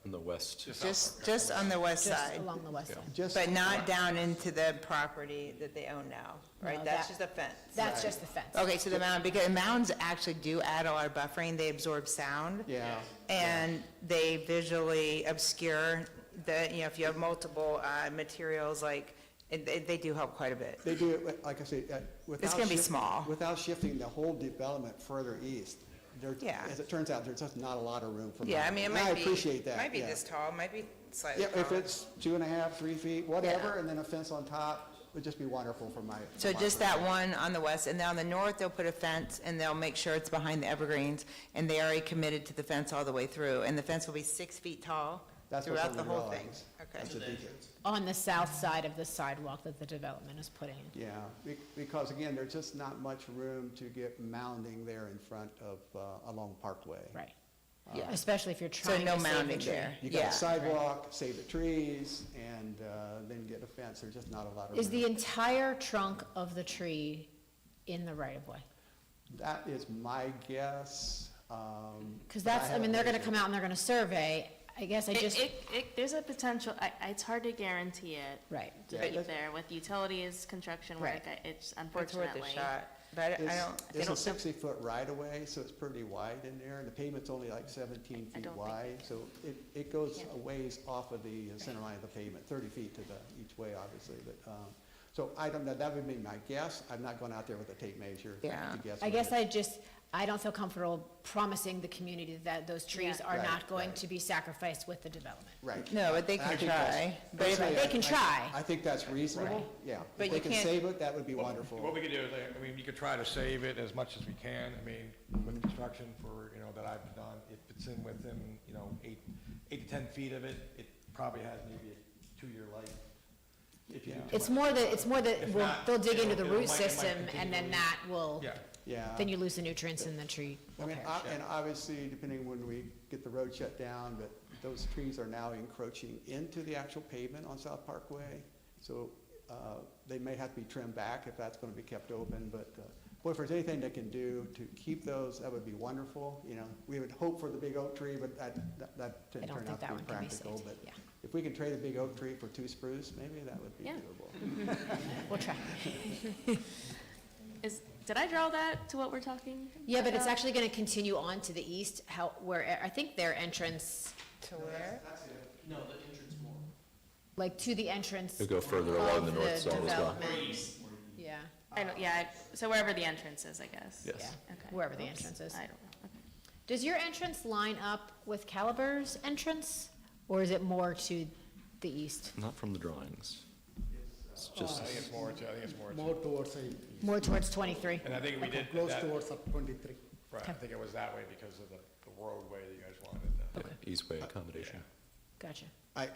In the west. Just on the west Just side? along the west side. just. But not down into the property that they own now, right? No, That's that- just a fence. That's just the fence. Okay, so the mound, because mounds actually do add a lot of buffering, they absorb sound. Yeah. And they visually obscure if you have multiple materials, like, they do help quite a bit. They do it, like I say, without. It's gonna be small. Without shifting the whole development further east. Yeah. As it turns out, there's just not a lot of room for. Yeah, I mounds. mean, it And might be. I appreciate that, Might be yeah. this tall, might be slightly Yeah, taller. if it's 2.5, 3 feet, whatever, Yeah. and then a fence on top, would just be wonderful for my. So for my just that purpose. one on the west, and then on the north, they'll put a fence, and they'll make sure it's behind the evergreens, and they already committed to the fence all the way through, and the fence will be 6 feet tall? That's what's Throughout on the whole thing? drawings. Okay. That's the detail. On the south side of the sidewalk that the development is putting in. Yeah, because again, there's just not much room to get mounding there in front of, along Parkway. Right. Yeah. Especially if you're So trying no to save the mounding tree. there. You Yeah, got a sidewalk, save the trees, and then get a fence. There's just not a lot of room. Is the entire trunk of the tree in the right of way? That is my guess. Because that's, I mean, they're gonna come out and they're gonna survey. I guess I just, There's a potential, it's hard to guarantee it. right. To be there with utilities, construction work, Right. it's It's worth unfortunately. a shot, but I don't. It's a 60-foot right-of-way, so it's pretty wide in there, and the pavement's only like 17 feet wide, so it goes a ways off of the center line of the pavement, 30 feet to the each way, obviously, but, so I don't know, that would be my guess. I've not gone out there with a tape measure to guess. I guess I don't feel comfortable promising the community that those trees Yeah. are Right, not going right. to be sacrificed with the development. Right. No, but they I can think that's- try. But if They can try. I think that's reasonable, Right. yeah. But If you they can can't- save it, that would be wonderful. What we could do is, I mean, you could try to save it as much as we can. I mean, with construction for, that I've done, if it's in within, 8 to 10 feet of it, it probably has maybe a 2-year life. If you do too It's much. more that If well, not, they'll dig into the it root might system continue and then to- that will, Yeah. Yeah. then you lose the nutrients in the tree. I mean, Okay. and obviously, depending when we get the road shut down, but those trees are now encroaching into the actual pavement on South Parkway. So they may have to be trimmed back if that's going to be kept open. But boy, if there's anything they can do to keep those, that would be wonderful. We would hope for the big oak tree, but that didn't don't turn think out that to be one can be practical. saved, But yeah. if we can trade a big oak tree for 2 spruce, maybe that would be Yeah. doable. We'll try. Did I draw that to what we're talking? Yeah, but it's about? actually gonna continue on to the east, where, I think their entrance, To where? No, the entrance more. like to the entrance. It'll go further along of the north side as well. development. Yeah, I don't, yeah, so wherever the entrance is, I guess. Yes. yeah, Okay. wherever the entrance is. I don't know. Okay. Does your entrance line up with Caliber's entrance, or is it more to the east? Not from the drawings. It's just, I think it's more to. More towards, More towards 23? And I think we did close that. towards up 23. Right, I think it was that way because of the roadway that you guys wanted. eastway accommodation. Gotcha. I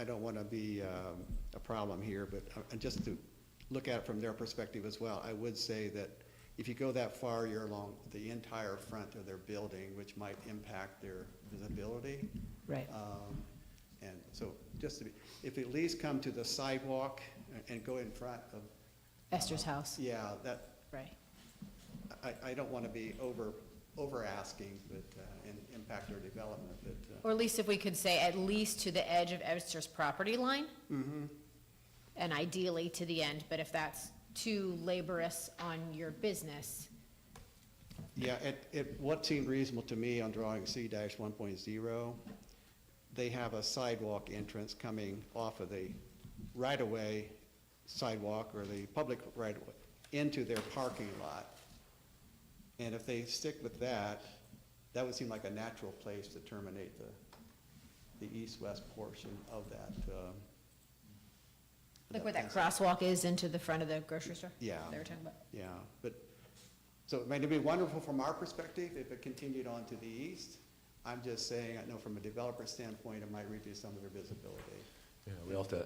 don't want to be a problem here, but just to look at it from their perspective as well, I would say that if you go that far, you're along the entire front of their building, which might impact their visibility. Right. And so just to be, if at least come to the sidewalk and go in front of. Esther's house, Yeah, that, right. I don't want to be over asking, but, and impact their development, but. Or at least if we could say at least to the edge of Esther's property line, and ideally to the end, but if that's too laborious on your business, Yeah, what seemed reasonable to me on drawing C-1.0, they have a sidewalk entrance coming off of the right-of-way sidewalk or the public right-of-way into their parking lot. And if they stick with that, that would seem like a natural place to terminate the east-west portion of that. like where that crosswalk is into the front of the grocery store? Yeah. They were talking about? Yeah, but, so it might be wonderful from our perspective if it continued on to the east. I'm just saying, I know from a developer standpoint, it might reduce some of their visibility. Yeah, we have to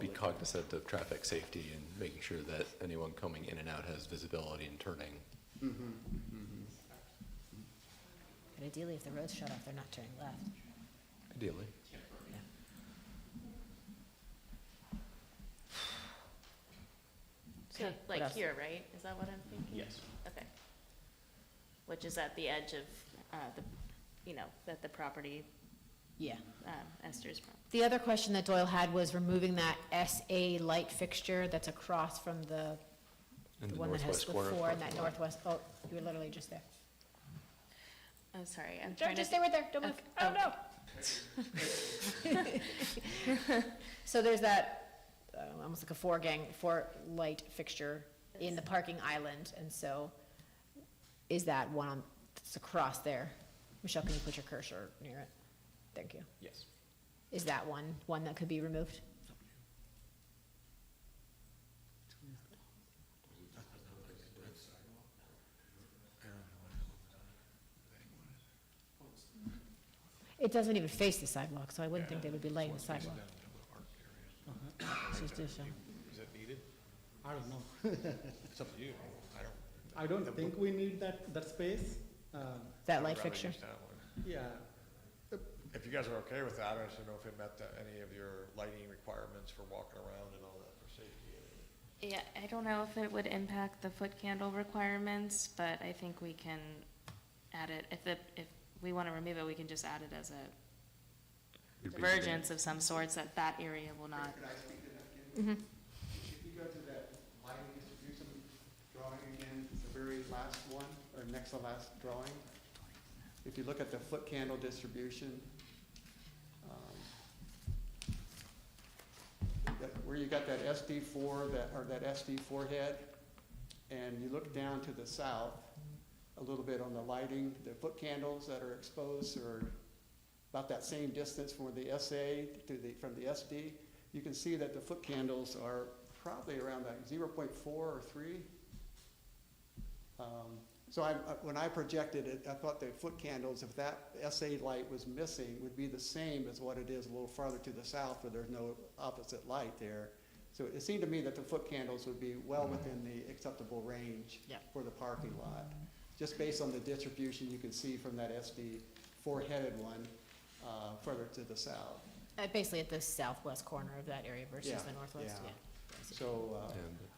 be cognizant of traffic safety and making sure that anyone coming in and out has visibility and turning. But ideally, if the road's shut off, they're not turning left. Ideally. So Okay, what like else? here, right? Is that what I'm thinking? Yes. Okay. Which is at the edge of, that the property, Yeah. Esther's property. The other question that Doyle had was removing that SA light fixture that's across from the In the one that has northwest the corner of 4 in that parking lot. northwest, oh, you were literally just there. I'm sorry, I'm Don't trying to. just stay right there, don't move. Okay. Oh, no. So there's that, almost like a four light fixture in the parking island, and so is that one on, that's across there? Michelle, can you put your cursor near it? Thank you. Yes. Is that one that could be removed? it doesn't even face the sidewalk, so I wouldn't think they would be laying the sidewalk. She's just showing. Is it needed? I don't know. It's up to you. I don't think we need that space. That light I'd rather fixture? use that one. Yeah, If you guys are okay with that, I just don't know if it met any of your lighting requirements for walking around and all that for safety. Yeah, I don't know if it would impact the foot candle requirements, but I think we can add it, if we want to remove it, we can just add it as a divergence of some sorts, that area will not. Could I speak to that again? Mhm. If you go to that lighting distribution drawing again, it's the very last one, or next to last drawing. If you look at the foot candle distribution, where you got that SD4, that SD4 head, and you look down to the south, a little bit on the lighting, the foot candles that are exposed are about that same distance from the SA from the SD. You can see that the foot candles are probably around that 0.4 or 3. So when I projected it, I thought the foot candles, if that SA light was missing, would be the same as what it is a little farther to the south where there's no opposite light there. So it seemed to me that the foot candles would be well within the acceptable range for the parking lot. Just based on the distribution you can see from that SD four-headed one further to the south. Basically at the southwest corner of that area versus the northwest, yeah. So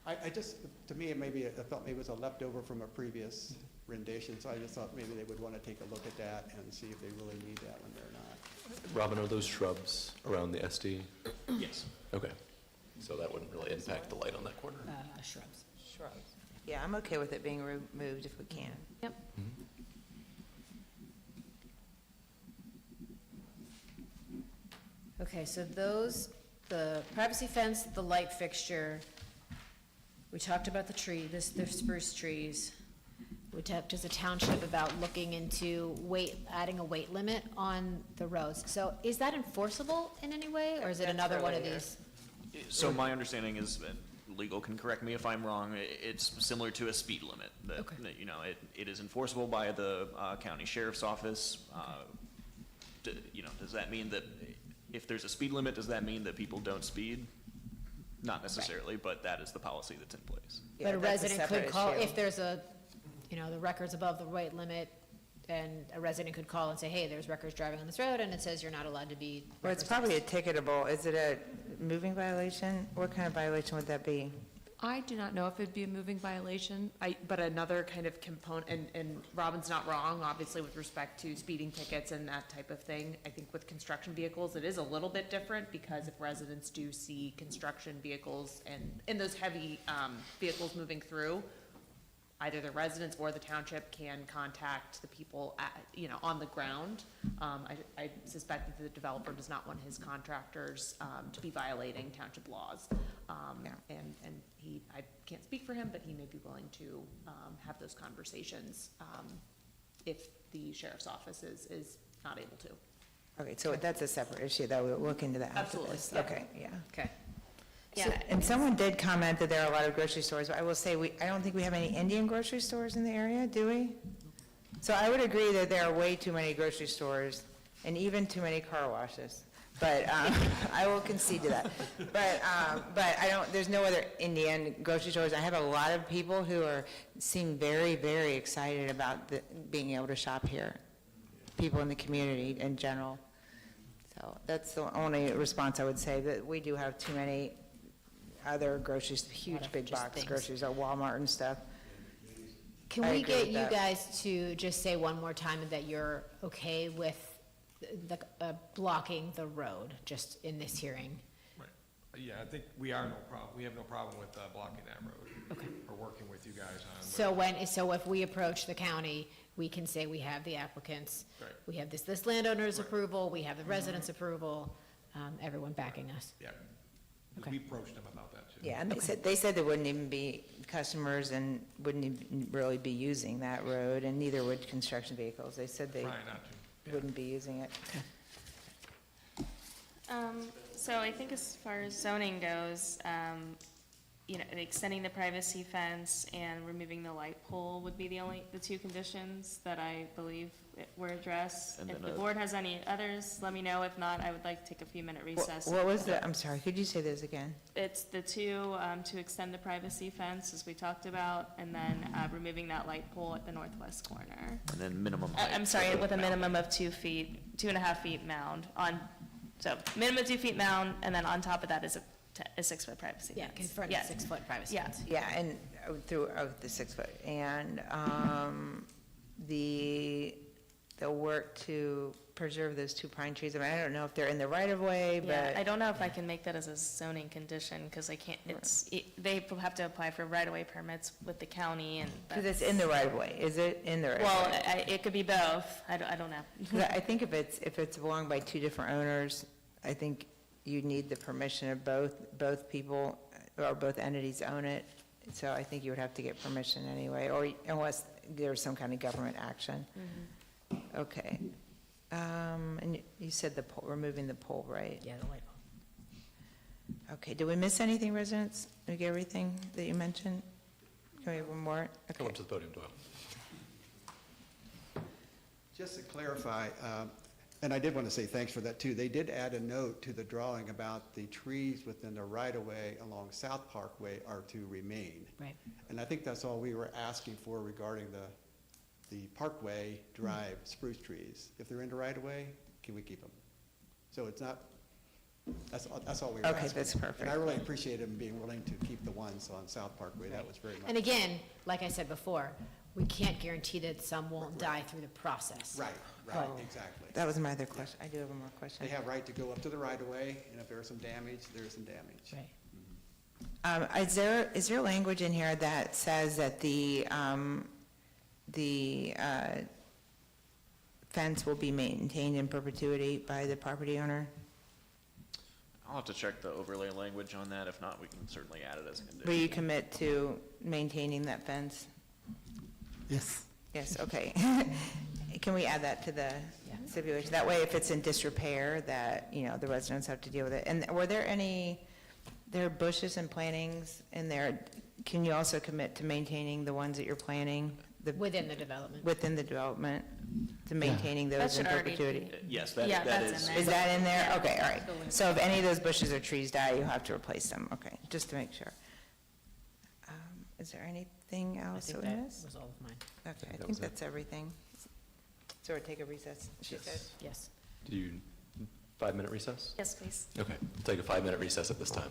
I just, to me, I thought maybe it was a leftover from a previous rendition, so I just thought maybe they would want to take a look at that and see if they really need that when they're not. Robin, are those shrubs around the SD? Yes. Okay, so that wouldn't really impact the light on that corner. Shrubs. Shrubs. Yeah, I'm okay with it being removed if we can. Yep. Okay, so those, the privacy fence, the light fixture, we talked about the the spruce trees. We talked as a township about looking into adding a weight limit on the roads. So is that enforceable in any way, or is it another one of these? So my understanding is, and legal can correct me if I'm wrong, it's similar to a speed limit. That, you know, it is enforceable by the county sheriff's office. Does that mean that if there's a speed limit, does that mean that people don't speed? Not necessarily, but that is the policy that's in place. But a resident could call, if there's the record's above the weight limit, and a resident could call and say, hey, there's records driving on this road, and it says you're not allowed to be. Well, it's probably a ticketable. Is it a moving violation? What kind of violation would that be? I do not know if it'd be a moving violation, but another kind of component, and Robin's not wrong, obviously, with respect to speeding tickets and that type of thing. I think with construction vehicles, it is a little bit different, because if residents do see construction vehicles and those heavy vehicles moving through, either the residents or the township can contact the people on the ground. I suspect that the developer does not want his contractors to be violating township laws. And I can't speak for him, but he may be willing to have those conversations if the sheriff's office is not able to. Okay, so that's a separate issue, though. We'll look into that after Absolutely, this. yeah. Okay, yeah. Okay. So, and someone did comment that there are a lot of grocery stores, but I will say, I don't think we have any Indian grocery stores in the area, do we? So I would agree that there are way too many grocery stores and even too many car washes. But I will concede to that. But there's no other Indian grocery stores. I have a lot of people who seem very, very excited about being able to shop here. People in the community in general. So that's the only response I would say, that we do have too many other groceries, huge big box groceries, or Walmart and stuff. Can we get you guys to just say one more time that you're okay with blocking the road, just in this hearing? Right. Yeah, I think we have no problem with blocking that road. Okay. Or working with you guys on. So if we approach the county, we can say we have the applicants, we have this landowner's approval, we have the residents' approval, everyone backing us. Yeah, because we approached them about that too. Yeah, and they said there wouldn't even be customers and wouldn't even really be using that road, and neither would construction vehicles. They said they wouldn't be using it. So I think as far as zoning goes, extending the privacy fence and removing the light pole would be the two conditions that I believe were addressed. And If then the a- board has any others, let me know. If not, I would like to take a few-minute recess. What was the, I'm sorry, could you say those again? It's the two, to extend the privacy fence, as we talked about, and then removing that light pole at the northwest corner. And then minimum height. I'm sorry, of the with a mound. minimum of 2 feet, 2.5 feet mound on, so minimum 2 feet mound, and then on top of that is a 6-foot privacy Yeah, fence. confront the 6-foot privacy Yeah. fence. Yeah, and throughout the 6 foot, and the work to preserve those 2 pine trees, I mean, I don't know if they're in the right of way, Yeah, I but, don't know if I can make that as a zoning condition, because I can't, they have to apply for right-of-way permits with the county, and because it's in the right of way, is it in the right of Well, way? it could be both, I don't know. 'Cause I think if it's belonged by 2 different owners, I think you need the permission of both people, or both entities own it, so I think you would have to get permission anyway, or unless there's some kind of government action. Okay. And you said the pole, removing the pole, right? Yeah, the light pole. Okay, did we miss anything, residents? Did we get everything that you mentioned? Can we have one more? Come Okay. up to the podium, Doyle. Just to clarify, and I did want to say thanks for that too, they did add a note to the drawing about the trees within the right-of-way along South Parkway are to remain. Right. And I think that's all we were asking for regarding the Parkway Drive spruce trees. If they're in the right-of-way, can we keep them? So it's not, that's all we were asking. Okay, that's perfect. And I really appreciate them being willing to keep the ones on South Parkway. That was very much. And again, like I said before, we can't guarantee that some won't die through the process. Right, But- exactly. That was my other question. I do have one more question. They have right to go up to the right-of-way, and if there's some damage, there's some damage. Right. Is there language in here that says that the fence will be maintained in perpetuity by the property owner? I'll have to check the overlay language on that. If not, we can certainly add it as a condition. Will you commit to maintaining that fence? Yes. Yes, okay. Can we add that to the stipulation? That way, if it's in disrepair, that, the residents have to deal with it. And were there there are bushes and plantings in there? Can you also commit to maintaining the ones that you're planting? Within the development. Within the development, to maintaining That those in should already perpetuity? Yes, Yeah, that that's is. in there. Is that in there? Yeah. Okay, all right. So if any of those bushes or trees die, you'll have to replace them, okay, just to make sure. Is there anything I else think that we that missed? was all of mine. Okay, I that think was it. that's everything. So we'll take a recess, she said. Yes. Do you, 5-minute recess? Yes, please. Okay, we'll take a 5-minute recess at this time.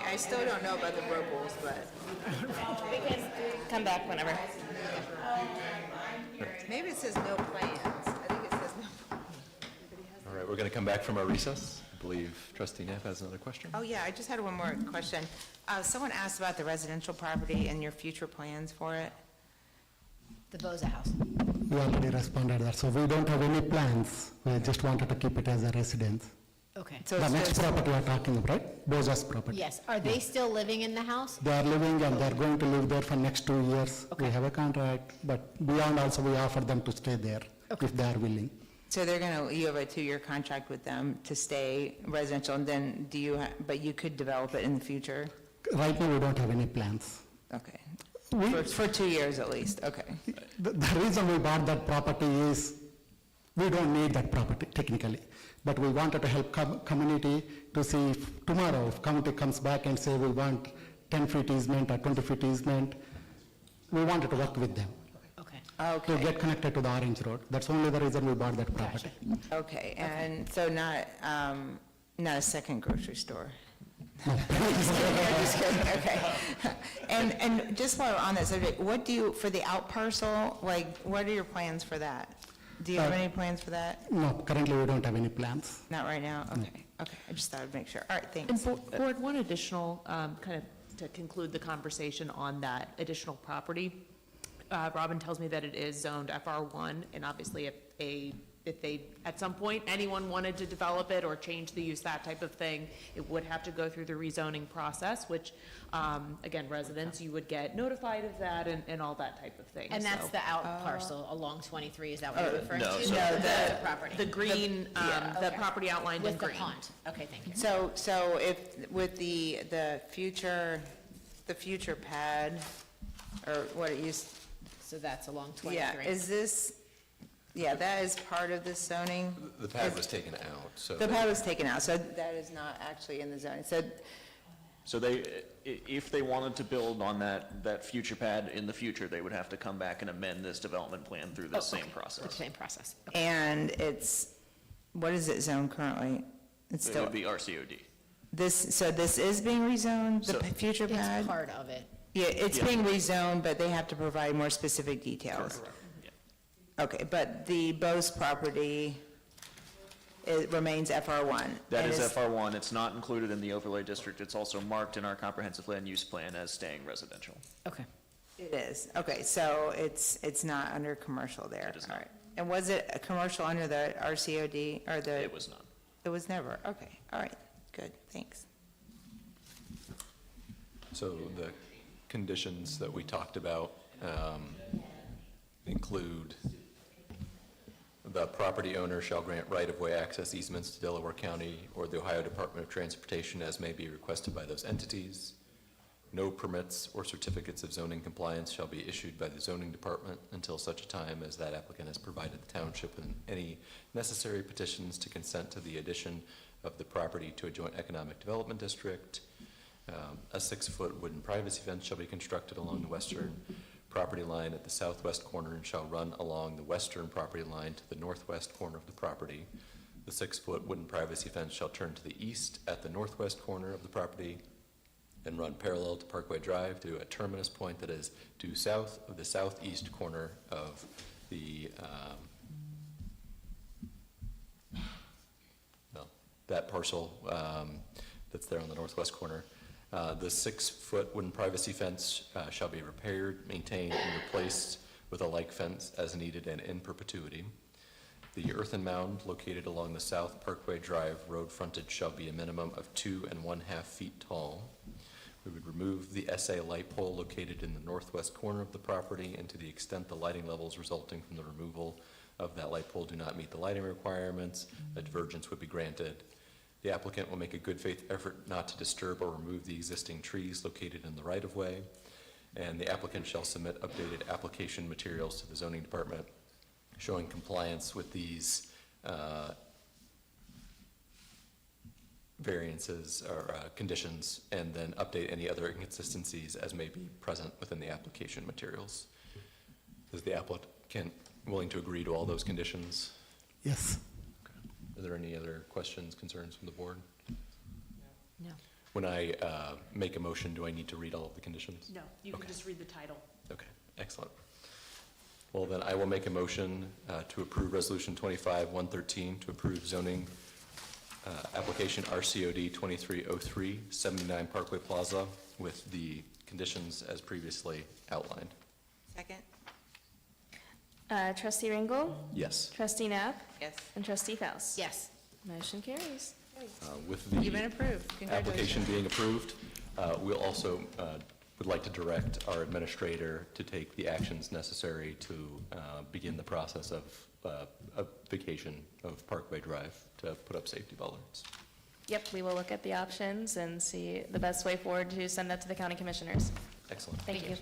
I still don't know about the robles, but We can come back whenever. maybe it says no plans. I think it says no. All right, we're going to come back from our recess. I believe trustee Knapp has another question. Oh, yeah, I just had one more question. Someone asked about the residential property and your future plans for it. The Boza house. We already responded that, so we don't have any plans. We just wanted to keep it as a residence. Okay. So The it's next just- property you're talking about, right? Boza's property. Yes, are they still living in the house? They are living and they're going to live there for next 2 years. We have a contract, but beyond also we offer them to stay there if they are willing. So you have a 2-year contract with them to stay residential, and then but you could develop it in the future? Right now, we don't have any plans. Okay. We- For 2 years at least, okay. The reason we bought that property is, we don't need that property technically, but we wanted to help community to see if tomorrow, if community comes back and say we want 10-feet easement or 20-feet easement, we wanted to work with them Okay. to get connected to the Orange Road. That's only the reason we bought that property. Okay, and so not a second grocery store? Just kidding, okay. And just while we're on that subject, for the out parcel, like, what are your plans for that? Do you have any plans for that? No, currently we don't have any plans. Not right now? Okay, okay, I just thought I'd make sure. All right, thanks. And Board, one additional, kind of to conclude the conversation on that additional property. Robin tells me that it is zoned FR1, and obviously if they, at some point, anyone wanted to develop it or change the use, that type of thing, it would have to go through the rezoning process, which, again, residents, you would get notified of that and all that type of thing. And that's So- the out parcel along 23, is that what you're referring no, to? so- No, the property. The green, the Okay. property outlined in With the green. pond. Okay, thank you. So if, with the future pad, or what it used, So that's along 23. yeah, that is part of this zoning? The pad was taken out, so. The pad was taken out, so that is not actually in the zoning. So if they wanted to build on that future pad in the future, they would have to come back and amend this development plan through the same process. Same process. And what is it zoned currently? It's It still, would be RCOD. so this is being rezoned, the So- future pad? It's part of it. Yeah, it's Yeah. being rezoned, but they have to provide more specific details. Okay, but the Bose property, it remains FR1. That and is FR1. It's not included in the overlay district. It's also marked in our comprehensive land use plan as staying residential. Okay. It is, okay, so it's not under commercial there. It is All not. right. And was it a commercial under the RCOD, or the? It was not. It was never, okay, all right, good, thanks. So the conditions that we talked about include the property owner shall grant right-of-way access easements to Delaware County or the Ohio Department of Transportation as may be requested by those entities. No permits or certificates of zoning compliance shall be issued by the zoning department until such a time as that applicant has provided the township with any necessary petitions to consent to the addition of the property to a joint economic development district. A 6-foot wooden privacy fence shall be constructed along the western property line at the southwest corner and shall run along the western property line to the northwest corner of the property. The 6-foot wooden privacy fence shall turn to the east at the northwest corner of the property and run parallel to Parkway Drive to a terminus point that is due south of the southeast corner of the, that parcel that's there on the northwest corner. The 6-foot wooden privacy fence shall be repaired, maintained, and replaced with a like fence as needed and in perpetuity. The earthen mound located along the South Parkway Drive road frontage shall be a minimum of 2.5 feet tall. We would remove the SA light pole located in the northwest corner of the property, and to the extent the lighting levels resulting from the removal of that light pole do not meet the lighting requirements, a divergence would be granted. The applicant will make a good faith effort not to disturb or remove the existing trees located in the right-of-way, and the applicant shall submit updated application materials to the zoning department showing compliance with these variances or conditions, and then update any other inconsistencies as may be present within the application materials. Is the applicant willing to agree to all those conditions? Yes. Are there any other questions, concerns from the board? No. When I make a motion, do I need to read all of the conditions? No, you can just read the title. Okay, excellent. Well, then I will make a motion to approve Resolution 25-113 to approve zoning application RCOD-23-03, 79 Parkway Plaza, with the conditions as previously outlined. Second? Trustee Ringel? Yes. Trustee Knapp? Yes. And Trustee Faust? Yes. Motion carries. With the You've been approved. application Congratulations. being approved, we'll also would like to direct our administrator to take the actions necessary to begin the process of a vacation of Parkway Drive to put up safety bollards. Yep, we will look at the options and see the best way forward to send that to the county commissioners. Excellent. Thank you.